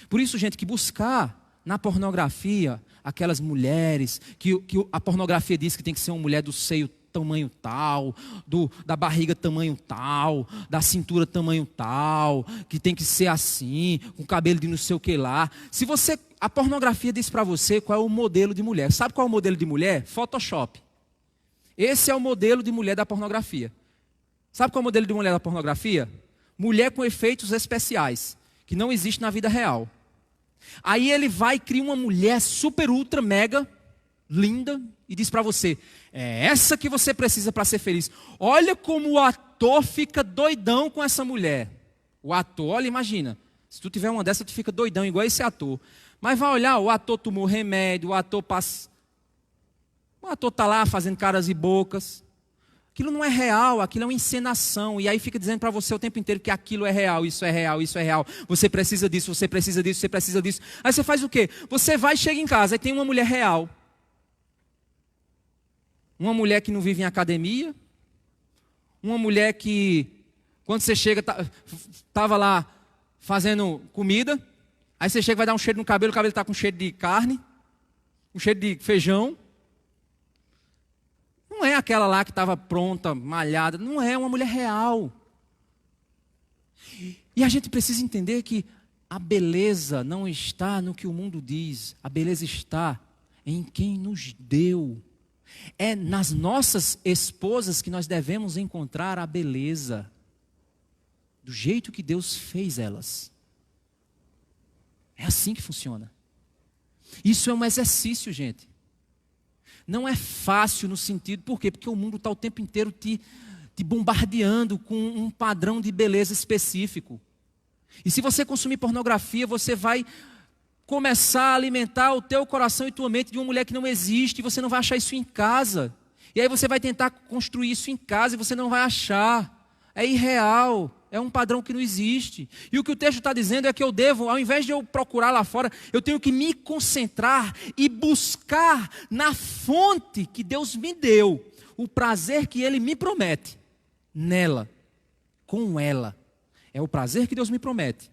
Por isso, gente, que buscar na pornografia aquelas mulheres, que a pornografia diz que tem que ser uma mulher do seio tamanho tal, da barriga tamanho tal, da cintura tamanho tal, que tem que ser assim, com cabelo de não sei o que lá. Se você, a pornografia diz para você qual é o modelo de mulher. Sabe qual é o modelo de mulher? Photoshop. Esse é o modelo de mulher da pornografia. Sabe qual é o modelo de mulher da pornografia? Mulher com efeitos especiais, que não existe na vida real. Aí ele vai e cria uma mulher super, ultra, mega, linda, e diz para você, é essa que você precisa para ser feliz. Olha como o ator fica doidão com essa mulher. O ator, olha, imagina, se tu tiver uma dessa, tu fica doidão, igual esse ator. Mas vai olhar, o ator tomou remédio, o ator está lá fazendo caras e bocas. Aquilo não é real, aquilo é uma encenação. E aí fica dizendo para você o tempo inteiro que aquilo é real, isso é real, isso é real. Você precisa disso, você precisa disso, você precisa disso. Aí você faz o quê? Você vai e chega em casa, aí tem uma mulher real. Uma mulher que não vive em academia. Uma mulher que, quando você chega, estava lá fazendo comida. Aí você chega e vai dar um cheiro no cabelo, o cabelo está com cheiro de carne, um cheiro de feijão. Não é aquela lá que estava pronta, malhada. Não é uma mulher real. E a gente precisa entender que a beleza não está no que o mundo diz. A beleza está em quem nos deu. É nas nossas esposas que nós devemos encontrar a beleza. Do jeito que Deus fez elas. É assim que funciona. Isso é um exercício, gente. Não é fácil no sentido, por quê? Porque o mundo está o tempo inteiro te bombardeando com um padrão de beleza específico. E se você consumir pornografia, você vai começar a alimentar o teu coração e tua mente de uma mulher que não existe, e você não vai achar isso em casa. E aí você vai tentar construir isso em casa e você não vai achar. É irreal. É um padrão que não existe. E o que o texto está dizendo é que eu devo, ao invés de eu procurar lá fora, eu tenho que me concentrar e buscar na fonte que Deus me deu, o prazer que Ele me promete, nela, com ela. É o prazer que Deus me promete.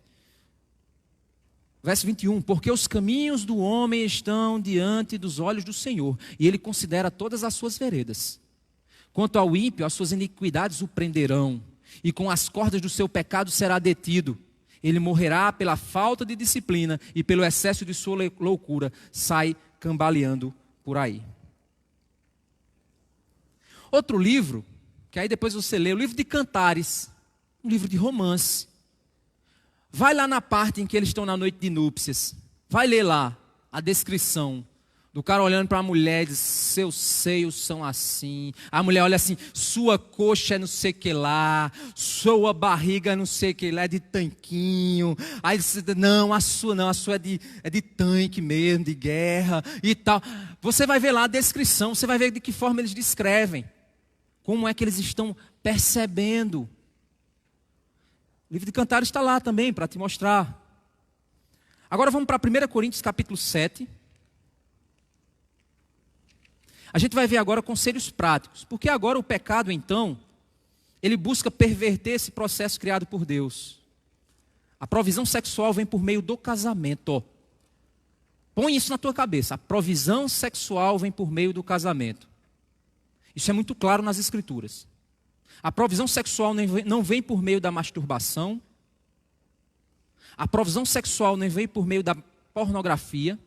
Verso 21, porque os caminhos do homem estão diante dos olhos do Senhor, e Ele considera todas as suas veredas. Quanto ao ímpio, as suas iniquidades o prenderão, e com as cordas do seu pecado será detido. Ele morrerá pela falta de disciplina e pelo excesso de sua loucura, sai cambaleando por aí. Outro livro, que aí depois você lê, o livro de Cantares, um livro de romance. Vai lá na parte em que eles estão na noite de núpcias, vai ler lá a descrição do cara olhando para a mulher e diz, seus seios são assim. A mulher olha assim, sua coxa é não sei o que lá, sua barriga é não sei o que lá, é de tanquinho. Aí diz, não, a sua é de tanque mesmo, de guerra e tal. Você vai ver lá a descrição, você vai ver de que forma eles descrevem. Como é que eles estão percebendo. O livro de Cantares está lá também para te mostrar. Agora vamos para 1 Coríntios capítulo 7. A gente vai ver agora conselhos práticos, porque agora o pecado, então, ele busca perverter esse processo criado por Deus. A provisão sexual vem por meio do casamento. Põe isso na tua cabeça, a provisão sexual vem por meio do casamento. Isso é muito claro nas Escrituras. A provisão sexual não vem por meio da masturbação. A provisão sexual não vem por meio da pornografia.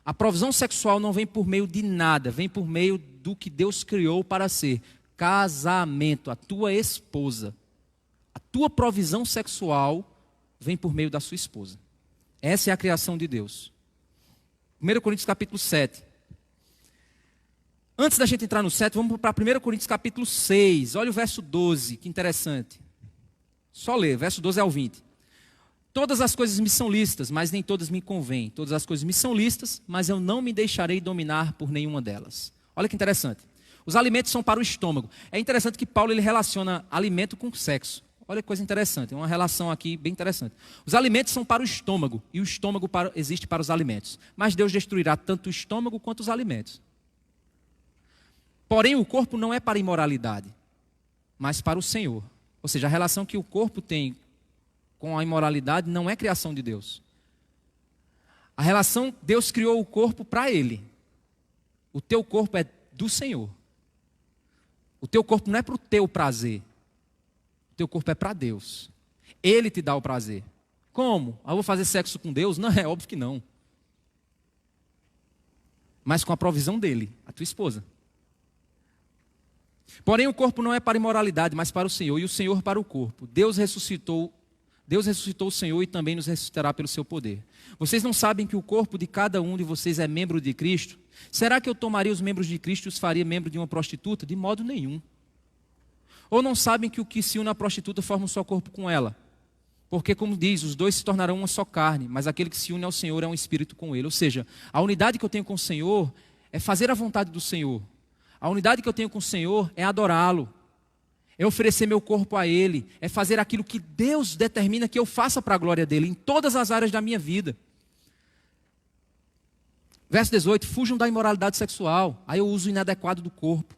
A provisão sexual não vem por meio de nada, vem por meio do que Deus criou para ser casamento, a tua esposa. A tua provisão sexual vem por meio da sua esposa. Essa é a criação de Deus. 1 Coríntios capítulo 7. Antes da gente entrar no 7, vamos para 1 Coríntios capítulo 6. Olha o verso 12, que interessante. Só ler, verso 12 ao 20. Todas as coisas me são lícitas, mas nem todas me convêm. Todas as coisas me são lícitas, mas eu não me deixarei dominar por nenhuma delas. Olha que interessante. Os alimentos são para o estômago. É interessante que Paulo ele relaciona alimento com sexo. Olha que coisa interessante, uma relação aqui bem interessante. Os alimentos são para o estômago, e o estômago existe para os alimentos. Mas Deus destruirá tanto o estômago quanto os alimentos. Porém, o corpo não é para a imoralidade, mas para o Senhor. Ou seja, a relação que o corpo tem com a imoralidade não é criação de Deus. A relação, Deus criou o corpo para Ele. O teu corpo é do Senhor. O teu corpo não é para o teu prazer. O teu corpo é para Deus. Ele te dá o prazer. Como? Eu vou fazer sexo com Deus? Não, é óbvio que não. Mas com a provisão dele, a tua esposa. Porém, o corpo não é para a imoralidade, mas para o Senhor, e o Senhor para o corpo. Deus ressuscitou Deus ressuscitou o Senhor e também nos ressuscitará pelo seu poder. Vocês não sabem que o corpo de cada um de vocês é membro de Cristo? Será que eu tomaria os membros de Cristo e os faria membro de uma prostituta? De modo nenhum. Ou não sabem que o que se une à prostituta forma um só corpo com ela? Porque, como diz, os dois se tornarão uma só carne, mas aquele que se une ao Senhor é um espírito com ele. Ou seja, a unidade que eu tenho com o Senhor é fazer a vontade do Senhor. A unidade que eu tenho com o Senhor é adorá-lo, é oferecer meu corpo a Ele, é fazer aquilo que Deus determina que eu faça para a glória dEle, em todas as áreas da minha vida. Verso 18, fujam da imoralidade sexual, aí eu uso inadequado do corpo.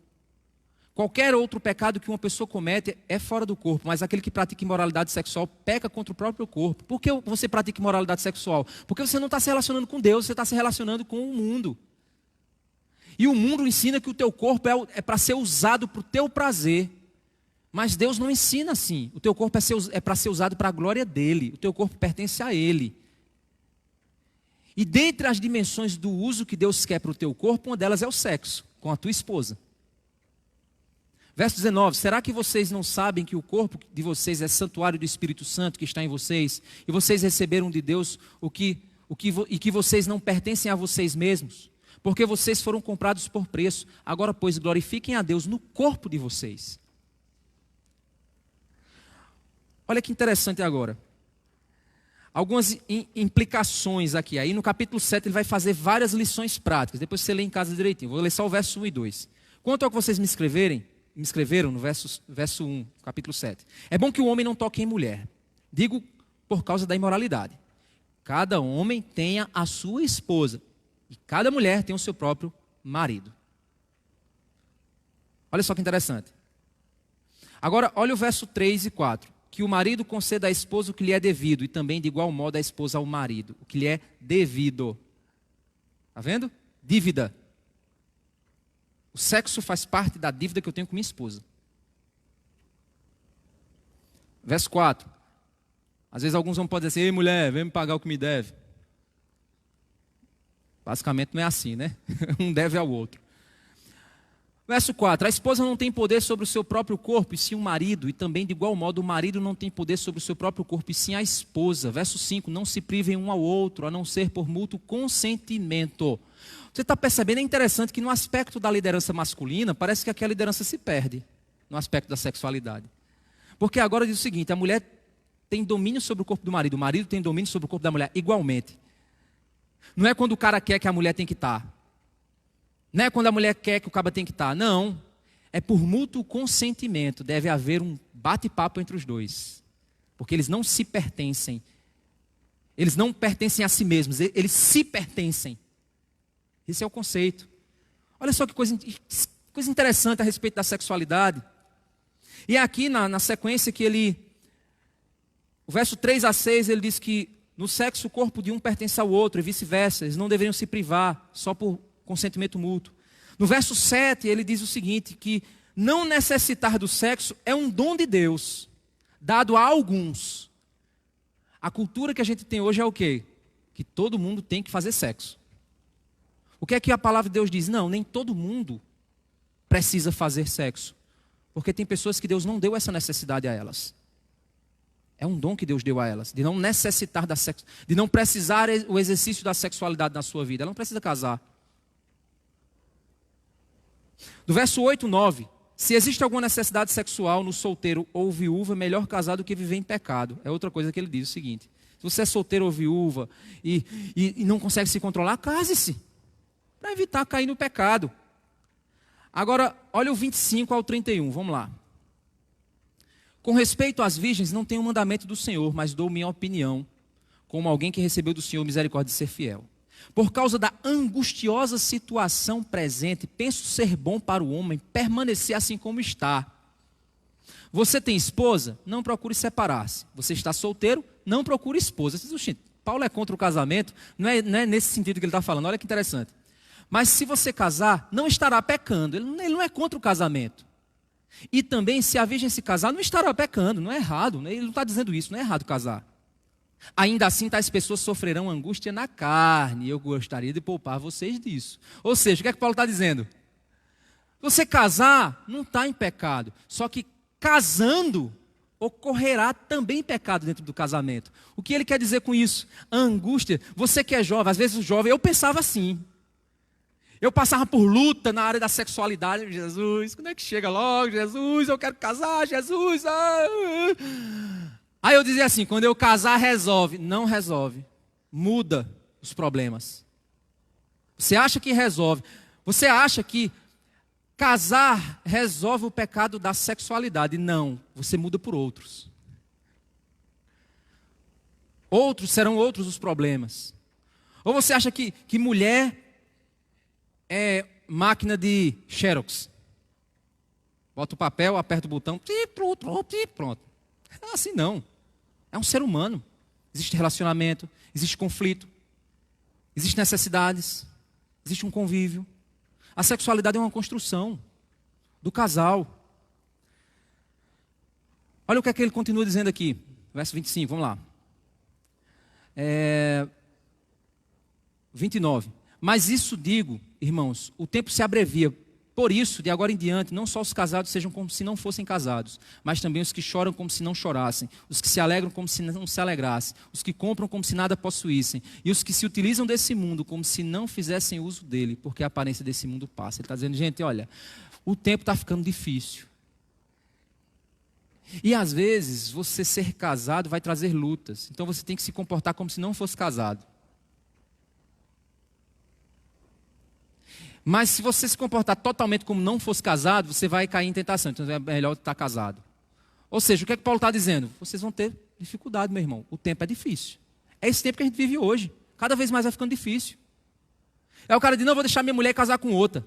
Qualquer outro pecado que uma pessoa comete é fora do corpo, mas aquele que pratica imoralidade sexual peca contra o próprio corpo. Por que você pratica imoralidade sexual? Porque você não está se relacionando com Deus, você está se relacionando com o mundo. E o mundo ensina que o teu corpo é para ser usado para o teu prazer. Mas Deus não ensina assim. O teu corpo é para ser usado para a glória dEle. O teu corpo pertence a Ele. E dentre as dimensões do uso que Deus quer para o teu corpo, uma delas é o sexo, com a tua esposa. Verso 19, será que vocês não sabem que o corpo de vocês é santuário do Espírito Santo que está em vocês? E vocês receberam de Deus e que vocês não pertencem a vocês mesmos? Porque vocês foram comprados por preço. Agora, pois, glorifiquem a Deus no corpo de vocês. Olha que interessante agora. Algumas implicações aqui. Aí no capítulo 7 ele vai fazer várias lições práticas. Depois você lê em casa direitinho. Vou ler só o verso 1 e 2. Quanto ao que vocês me escreveram no verso 1, capítulo 7. É bom que o homem não toque em mulher. Digo por causa da imoralidade. Cada homem tenha a sua esposa. E cada mulher tem o seu próprio marido. Olha só que interessante. Agora, olha o verso 3 e 4. Que o marido conceda à esposa o que lhe é devido, e também de igual modo a esposa ao marido, o que lhe é devido. Está vendo? Dívida. O sexo faz parte da dívida que eu tenho com minha esposa. Verso 4. Às vezes alguns vão poder dizer, ei mulher, vem me pagar o que me deve. Basicamente não é assim, né? Um deve ao outro. Verso 4, a esposa não tem poder sobre o seu próprio corpo, e sim o marido, e também de igual modo o marido não tem poder sobre o seu próprio corpo, e sim a esposa. Verso 5, não se privem um ao outro, a não ser por mútuo consentimento. Você está percebendo, é interessante que no aspecto da liderança masculina, parece que aqui a liderança se perde, no aspecto da sexualidade. Porque agora diz o seguinte, a mulher tem domínio sobre o corpo do marido, o marido tem domínio sobre o corpo da mulher, igualmente. Não é quando o cara quer que a mulher tem que estar. Não é quando a mulher quer que o cara tem que estar. Não. É por mútuo consentimento. Deve haver um bate-papo entre os dois. Porque eles não se pertencem. Eles não pertencem a si mesmos. Eles se pertencem. Esse é o conceito. Olha só que coisa interessante a respeito da sexualidade. E é aqui na sequência que ele... O verso 3 a 6 ele diz que no sexo o corpo de um pertence ao outro e vice-versa. Eles não deveriam se privar só por consentimento mútuo. No verso 7 ele diz o seguinte, que não necessitar do sexo é um dom de Deus, dado a alguns. A cultura que a gente tem hoje é o quê? Que todo mundo tem que fazer sexo. O que é que a palavra de Deus diz? Não, nem todo mundo precisa fazer sexo. Porque tem pessoas que Deus não deu essa necessidade a elas. É um dom que Deus deu a elas, de não necessitar da sexo, de não precisar o exercício da sexualidade na sua vida. Ela não precisa casar. Do verso 8, 9. Se existe alguma necessidade sexual no solteiro ou viúva, melhor casar do que viver em pecado. É outra coisa que ele diz o seguinte. Se você é solteiro ou viúva e não consegue se controlar, case-se. Para evitar cair no pecado. Agora, olha o 25 ao 31, vamos lá. Com respeito às virgens, não tenho o mandamento do Senhor, mas dou minha opinião, como alguém que recebeu do Senhor misericórdia de ser fiel. Por causa da angustiosa situação presente, penso ser bom para o homem permanecer assim como está. Você tem esposa? Não procure separar-se. Você está solteiro? Não procure esposa. Paulo é contra o casamento, não é nesse sentido que ele está falando, olha que interessante. Mas se você casar, não estará pecando, ele não é contra o casamento. E também, se a virgem se casar, não estará pecando, não é errado. Ele não está dizendo isso, não é errado casar. Ainda assim, tais pessoas sofrerão angústia na carne. Eu gostaria de poupar vocês disso. Ou seja, o que é que Paulo está dizendo? Você casar, não está em pecado. Só que casando, ocorrerá também pecado dentro do casamento. O que ele quer dizer com isso? A angústia. Você que é jovem, às vezes o jovem, eu pensava assim. Eu passava por luta na área da sexualidade. Jesus, quando é que chega logo? Jesus, eu quero casar, Jesus. Aí eu dizia assim, quando eu casar, resolve. Não resolve. Muda os problemas. Você acha que resolve. Você acha que casar resolve o pecado da sexualidade. Não, você muda por outros. Serão outros os problemas. Ou você acha que mulher é máquina de Xerox? Bota o papel, aperta o botão, pronto. Não é assim não. É um ser humano. Existe relacionamento, existe conflito, existem necessidades, existe um convívio. A sexualidade é uma construção do casal. Olha o que é que ele continua dizendo aqui. Verso 25, vamos lá. 29. Mas isso digo, irmãos, o tempo se abrevia. Por isso, de agora em diante, não só os casados sejam como se não fossem casados, mas também os que choram como se não chorassem, os que se alegram como se não se alegrassem, os que compram como se nada possuíssem, e os que se utilizam desse mundo como se não fizessem uso dele, porque a aparência desse mundo passa. Ele está dizendo, gente, olha, o tempo está ficando difícil. E às vezes, você ser casado vai trazer lutas, então você tem que se comportar como se não fosse casado. Mas se você se comportar totalmente como não fosse casado, você vai cair em tentação. Então é melhor estar casado. Ou seja, o que é que Paulo está dizendo? Vocês vão ter dificuldade, meu irmão. O tempo é difícil. É esse tempo que a gente vive hoje. Cada vez mais vai ficando difícil. Aí o cara diz, não, vou deixar minha mulher casar com outra.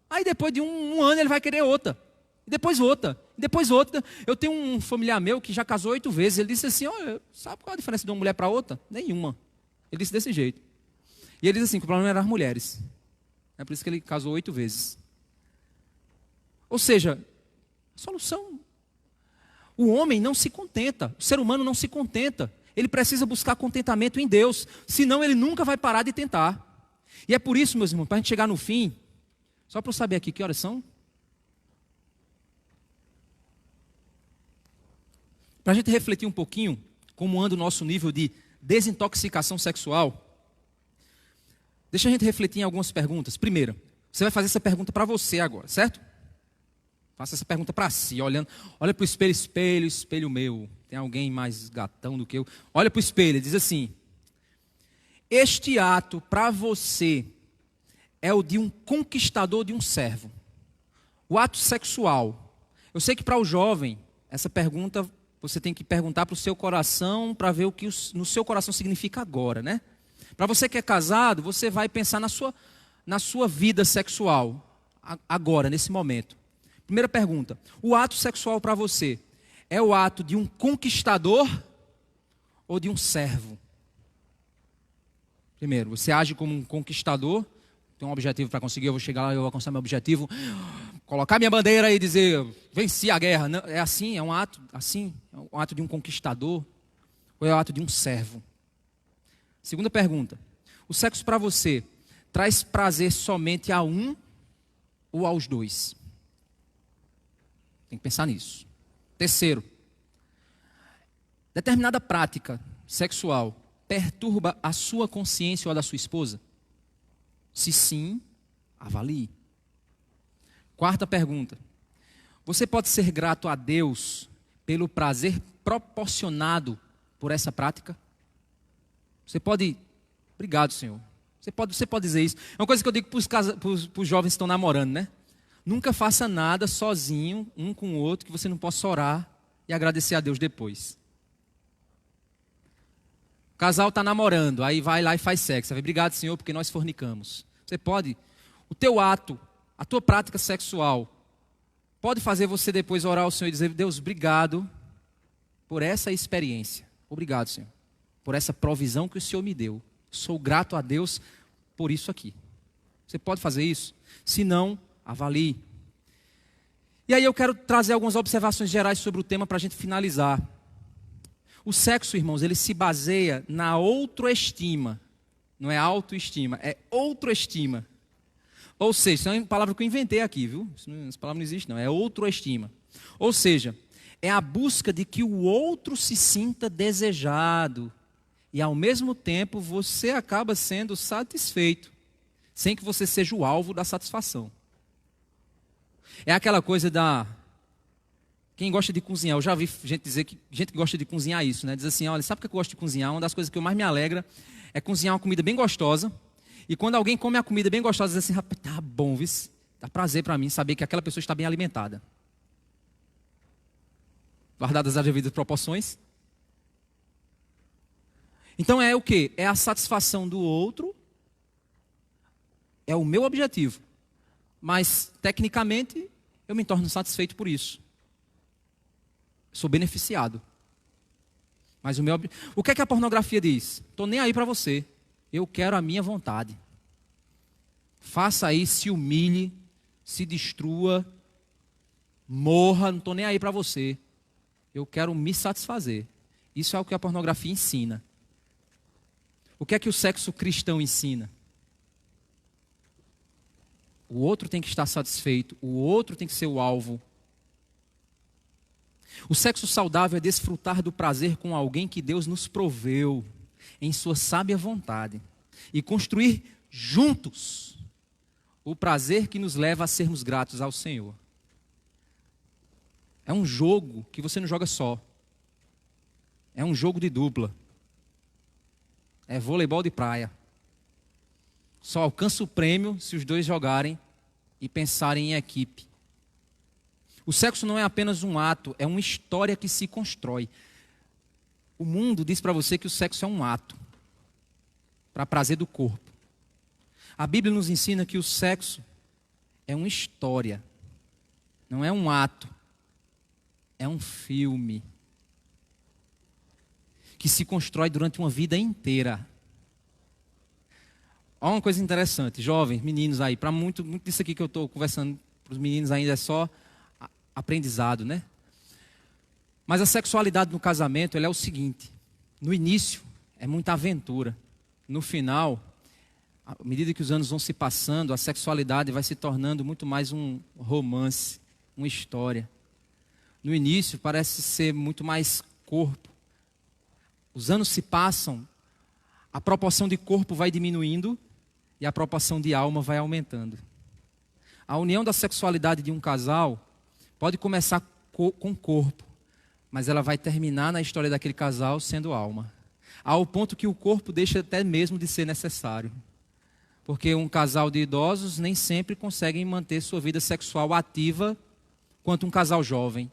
Aí depois de um ano ele vai querer outra. E depois outra. E depois outra. Eu tenho um familiar meu que já casou 8 vezes. Ele disse assim, olha, sabe qual a diferença de uma mulher para outra? Nenhuma. Ele disse desse jeito. E ele disse assim, que o problema era as mulheres. É por isso que ele casou 8 vezes. Ou seja, a solução. O homem não se contenta. O ser humano não se contenta. Ele precisa buscar contentamento em Deus. Senão ele nunca vai parar de tentar. E é por isso, meus irmãos, para a gente chegar no fim. Só para eu saber aqui que horas são. Para a gente refletir um pouquinho como anda o nosso nível de desintoxicação sexual. Deixa a gente refletir em algumas perguntas. Primeiro, você vai fazer essa pergunta para você agora, certo? Faça essa pergunta para si, olha para o espelho, espelho meu. Tem alguém mais gatão do que eu? Olha para o espelho e diz assim, este ato para você é o de um conquistador ou de um servo? O ato sexual. Eu sei que para o jovem, essa pergunta você tem que perguntar para o seu coração, para ver o que no seu coração significa agora, né? Para você que é casado, você vai pensar na sua vida sexual, agora, nesse momento. Primeira pergunta, o ato sexual para você é o ato de um conquistador ou de um servo? Primeiro, você age como um conquistador, tem um objetivo para conseguir, eu vou chegar lá, eu vou alcançar meu objetivo, colocar minha bandeira e dizer, venci a guerra. Não, é assim, é um ato de um conquistador ou é o ato de um servo? Segunda pergunta, o sexo para você traz prazer somente a um ou aos dois? Tem que pensar nisso. Terceiro, determinada prática sexual perturba a sua consciência ou a da sua esposa? Se sim, avalie. Quarta pergunta, você pode ser grato a Deus pelo prazer proporcionado por essa prática? Você pode, obrigado, Senhor. Você pode dizer isso. É uma coisa que eu digo para os jovens que estão namorando, né? Nunca faça nada sozinho, um com o outro, que você não possa orar e agradecer a Deus depois. O casal está namorando, aí vai lá e faz sexo. Você vai, obrigado, Senhor, porque nós fornicamos. Você pode, o teu ato, a tua prática sexual, pode fazer você depois orar ao Senhor e dizer, Deus, obrigado por essa experiência. Obrigado, Senhor, por essa provisão que o Senhor me deu. Sou grato a Deus por isso aqui. Você pode fazer isso? Se não, avalie. E aí eu quero trazer algumas observações gerais sobre o tema para a gente finalizar. O sexo, irmãos, ele se baseia na outroestima. Não é autoestima, é outroestima. Ou seja, isso é uma palavra que eu inventei aqui, viu? Essa palavra não existe não, é outroestima. Ou seja, é a busca de que o outro se sinta desejado. E ao mesmo tempo você acaba sendo satisfeito, sem que você seja o alvo da satisfação. É aquela coisa da... Quem gosta de cozinhar, eu já vi gente dizer que gente que gosta de cozinhar isso, né? Diz assim, olha, sabe o que eu gosto de cozinhar? Uma das coisas que eu mais me alegra é cozinhar uma comida bem gostosa. E quando alguém come a comida bem gostosa, diz assim, rapaz, tá bom, viu? Dá prazer para mim saber que aquela pessoa está bem alimentada. Guardadas as devidas proporções. Então é o quê? É a satisfação do outro. É o meu objetivo. Mas, tecnicamente, eu me torno satisfeito por isso. Sou beneficiado. Mas o que é que a pornografia diz? Estou nem aí para você. Eu quero a minha vontade. Faça aí, se humilhe, se destrua, morra, não estou nem aí para você. Eu quero me satisfazer. Isso é o que a pornografia ensina. O que é que o sexo cristão ensina? O outro tem que estar satisfeito, o outro tem que ser o alvo. O sexo saudável é desfrutar do prazer com alguém que Deus nos proveu em sua sábia vontade e construir juntos o prazer que nos leva a sermos gratos ao Senhor. É um jogo que você não joga só. É um jogo de dupla. É voleibol de praia. Só alcança o prêmio se os dois jogarem e pensarem em equipe. O sexo não é apenas um ato, é uma história que se constrói. O mundo diz para você que o sexo é um ato para prazer do corpo. A Bíblia nos ensina que o sexo é uma história, não é um ato, é um filme que se constrói durante uma vida inteira. Olha uma coisa interessante, jovens, meninos aí, para muito disso aqui que eu estou conversando para os meninos ainda é só aprendizado, né? Mas a sexualidade no casamento, ela é o seguinte, no início é muita aventura, no final, à medida que os anos vão se passando, a sexualidade vai se tornando muito mais um romance, uma história. No início parece ser muito mais corpo. Os anos se passam, a proporção de corpo vai diminuindo e a proporção de alma vai aumentando. A união da sexualidade de um casal pode começar com corpo, mas ela vai terminar na história daquele casal sendo alma. Ao ponto que o corpo deixa até mesmo de ser necessário. Porque um casal de idosos nem sempre conseguem manter sua vida sexual ativa quanto um casal jovem.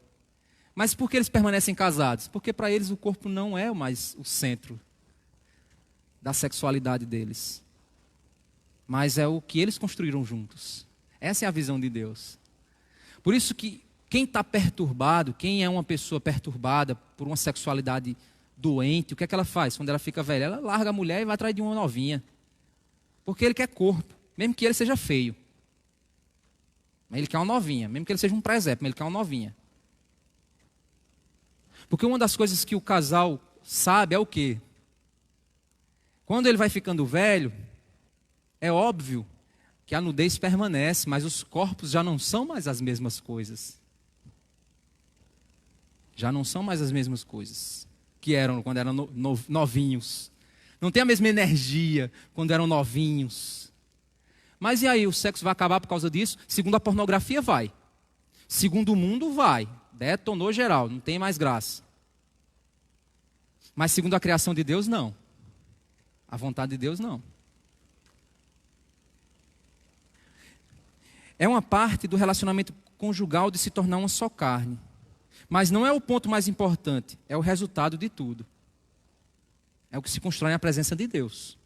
Mas por que eles permanecem casados? Porque para eles o corpo não é mais o centro da sexualidade deles. Mas é o que eles construíram juntos. Essa é a visão de Deus. Por isso que quem está perturbado, quem é uma pessoa perturbada por uma sexualidade doente, o que é que ela faz quando ela fica velha? Ela larga a mulher e vai atrás de uma novinha. Porque ele quer corpo, mesmo que ele seja feio. Mas ele quer uma novinha, mesmo que ele seja um presépio, mas ele quer uma novinha. Porque uma das coisas que o casal sabe é o quê? Quando ele vai ficando velho, é óbvio que a nudez permanece, mas os corpos já não são mais as mesmas coisas. Já não são mais as mesmas coisas que eram quando eram novinhos. Não tem a mesma energia quando eram novinhos. Mas e aí, o sexo vai acabar por causa disso? Segundo a pornografia, vai. Segundo o mundo, vai. Detonou geral, não tem mais graça. Mas segundo a criação de Deus, não. A vontade de Deus, não. É uma parte do relacionamento conjugal de se tornar uma só carne. Mas não é o ponto mais importante, é o resultado de tudo. É o que se constrói na presença de Deus.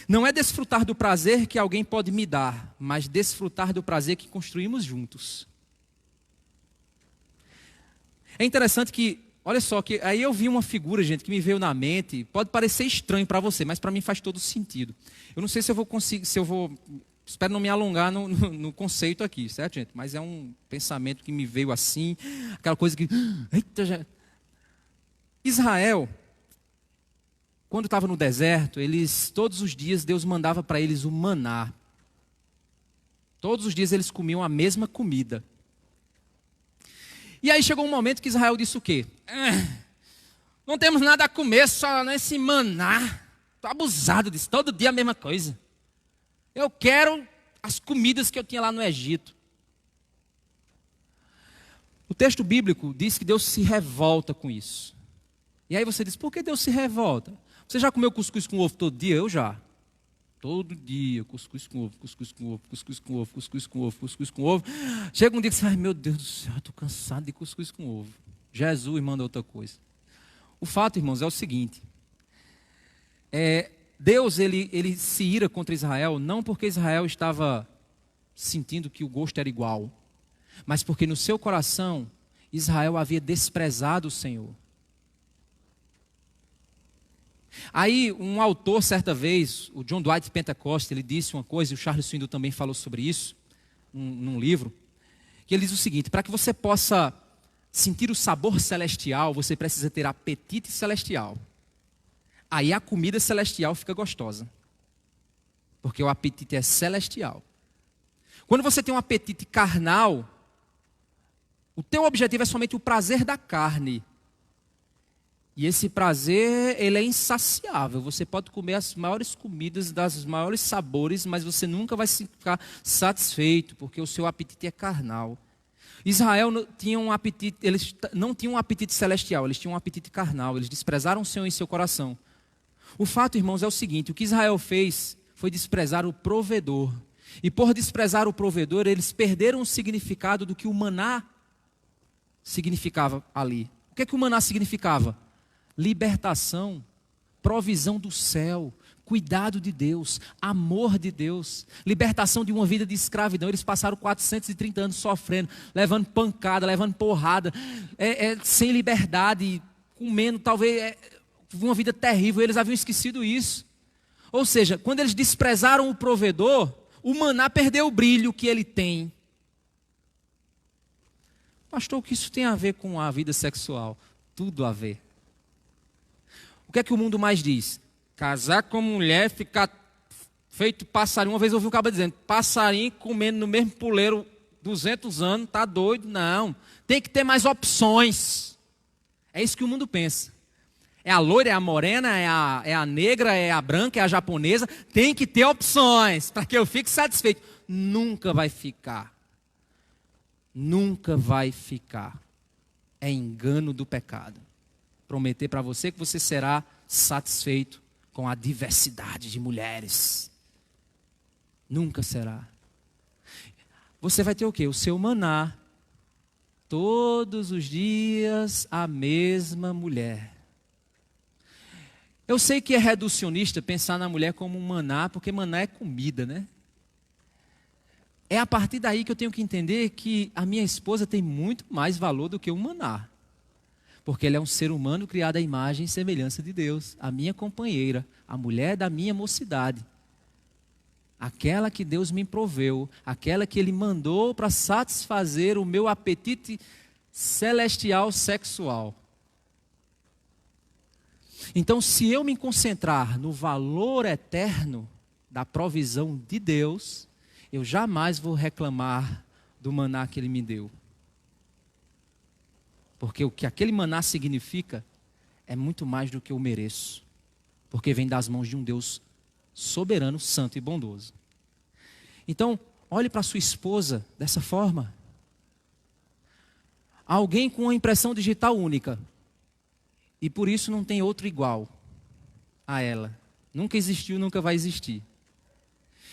Não é desfrutar do prazer que alguém pode me dar, mas desfrutar do prazer que construímos juntos. É interessante que, olha só, que aí eu vi uma figura, gente, que me veio na mente, pode parecer estranho para você, mas para mim faz todo sentido. Eu não sei se eu vou conseguir, espero não me alongar no conceito aqui, certo, gente? Mas é um pensamento que me veio assim, aquela coisa que... Eita, já... Israel, quando estava no deserto, todos os dias Deus mandava para eles o maná. Todos os dias eles comiam a mesma comida. E aí chegou um momento que Israel disse o quê? Não temos nada a comer, só nesse maná. Estou abusado disso, todo dia a mesma coisa. Eu quero as comidas que eu tinha lá no Egito. O texto bíblico diz que Deus se revolta com isso. E aí você diz, por que Deus se revolta? Você já comeu cuscuz com ovo todo dia? Eu já. Todo dia, cuscuz com ovo, cuscuz com ovo, cuscuz com ovo, cuscuz com ovo, cuscuz com ovo. Chega um dia que você fala, meu Deus do céu, eu estou cansado de cuscuz com ovo. Jesus manda outra coisa. O fato, irmãos, é o seguinte. Deus, ele se ira contra Israel, não porque Israel estava sentindo que o gosto era igual, mas porque no seu coração, Israel havia desprezado o Senhor. Aí, um autor, certa vez, o John Dwight Pentecost, ele disse uma coisa, e o Charles Swindoll também falou sobre isso, num livro, que ele diz o seguinte, para que você possa sentir o sabor celestial, você precisa ter apetite celestial. Aí a comida celestial fica gostosa, porque o apetite é celestial. Quando você tem um apetite carnal, o teu objetivo é somente o prazer da carne. E esse prazer, ele é insaciável. Você pode comer as maiores comidas, das maiores sabores, mas você nunca vai ficar satisfeito, porque o seu apetite é carnal. Israel tinha um apetite, eles não tinham um apetite celestial, eles tinham um apetite carnal. Eles desprezaram o Senhor em seu coração. O fato, irmãos, é o seguinte, o que Israel fez foi desprezar o provedor. E por desprezar o provedor, eles perderam o significado do que o maná significava ali. O que é que o maná significava? Libertação, provisão do céu, cuidado de Deus, amor de Deus, libertação de uma vida de escravidão. Eles passaram 430 anos sofrendo, levando pancada, levando porrada, sem liberdade, comendo talvez uma vida terrível. Eles haviam esquecido isso. Ou seja, quando eles desprezaram o provedor, o maná perdeu o brilho que ele tem. Pastor, o que isso tem a ver com a vida sexual? Tudo a ver. O que é que o mundo mais diz? Casar com mulher, ficar feito passarinho. Uma vez eu ouvi um cara dizendo, passarinho comendo no mesmo puleiro 200 anos, tá doido? Não, tem que ter mais opções. É isso que o mundo pensa. É a loira, é a morena, é a negra, é a branca, é a japonesa. Tem que ter opções para que eu fique satisfeito. Nunca vai ficar. Nunca vai ficar. É engano do pecado. Prometer para você que você será satisfeito com a diversidade de mulheres. Nunca será. Você vai ter o quê? O seu maná. Todos os dias a mesma mulher. Eu sei que é reducionista pensar na mulher como um maná, porque maná é comida, né? É a partir daí que eu tenho que entender que a minha esposa tem muito mais valor do que um maná. Porque ela é um ser humano criado à imagem e semelhança de Deus. A minha companheira, a mulher da minha mocidade. Aquela que Deus me proveu, aquela que Ele mandou para satisfazer o meu apetite celestial sexual. Então, se eu me concentrar no valor eterno da provisão de Deus, eu jamais vou reclamar do maná que Ele me deu. Porque o que aquele maná significa é muito mais do que eu mereço. Porque vem das mãos de um Deus soberano, santo e bondoso. Então, olhe para sua esposa dessa forma. Alguém com uma impressão digital única. E por isso não tem outro igual a ela. Nunca existiu, nunca vai existir.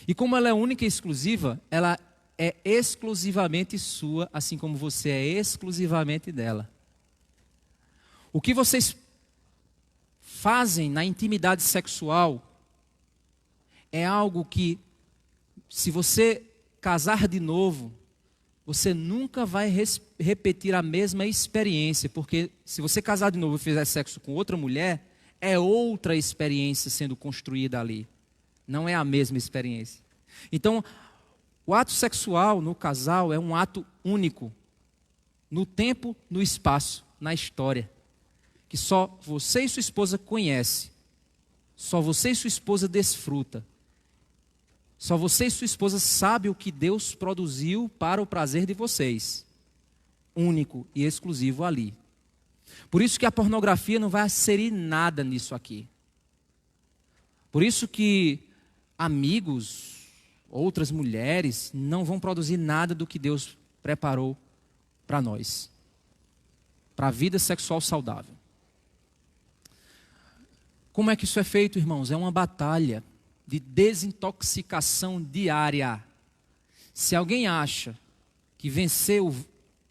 E como ela é única e exclusiva, ela é exclusivamente sua, assim como você é exclusivamente dela. O que vocês fazem na intimidade sexual é algo que, se você casar de novo, você nunca vai repetir a mesma experiência, porque se você casar de novo e fizer sexo com outra mulher, é outra experiência sendo construída ali. Não é a mesma experiência. Então, o ato sexual no casal é um ato único, no tempo, no espaço, na história, que só você e sua esposa conhecem, só você e sua esposa desfruta, só você e sua esposa sabem o que Deus produziu para o prazer de vocês. único e exclusivo ali. Por isso que a pornografia não vai inserir nada nisso aqui. Por isso que amigos, outras mulheres, não vão produzir nada do que Deus preparou para nós. Para a vida sexual saudável. Como é que isso é feito, irmãos? É uma batalha de desintoxicação diária. Se alguém acha que venceu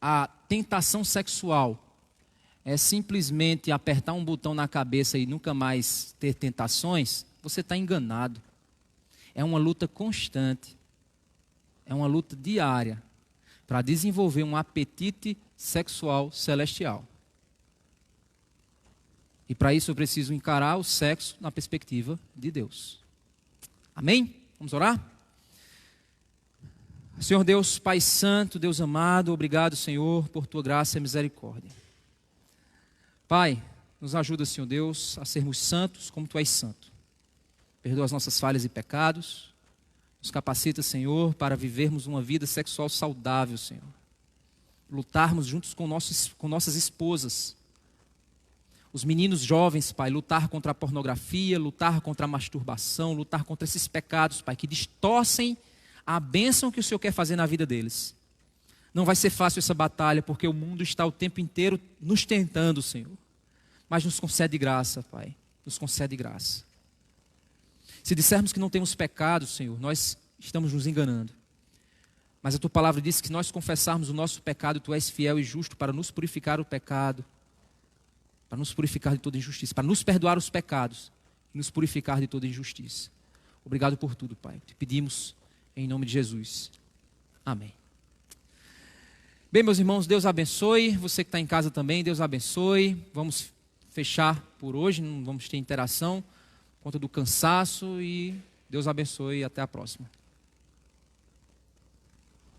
a tentação sexual é simplesmente apertar um botão na cabeça e nunca mais ter tentações, você está enganado. É uma luta constante, é uma luta diária para desenvolver um apetite sexual celestial. E para isso eu preciso encarar o sexo na perspectiva de Deus. Amém? Vamos orar? Senhor Deus, Pai Santo, Deus amado, obrigado, Senhor, por Tua graça e misericórdia. Pai, nos ajuda, Senhor Deus, a sermos santos como Tu és santo. Perdoa as nossas falhas e pecados. Nos capacita, Senhor, para vivermos uma vida sexual saudável, Senhor. Lutarmos juntos com nossas esposas. Os meninos jovens, Pai, lutar contra a pornografia, lutar contra a masturbação, lutar contra esses pecados, Pai, que distorcem a bênção que o Senhor quer fazer na vida deles. Não vai ser fácil essa batalha, porque o mundo está o tempo inteiro nos tentando, Senhor. Mas nos concede graça, Pai. Nos concede graça. Se dissermos que não temos pecado, Senhor, nós estamos nos enganando. Mas a Tua palavra diz que se nós confessarmos o nosso pecado, Tu és fiel e justo para nos purificar o pecado, para nos purificar de toda injustiça, para nos perdoar os pecados e nos purificar de toda injustiça. Obrigado por tudo, Pai. Te pedimos em nome de Jesus. Amém. Bem, meus irmãos, Deus abençoe. Você que está em casa também, Deus abençoe. Vamos fechar por hoje, não vamos ter interação por conta do cansaço e Deus abençoe e até a próxima.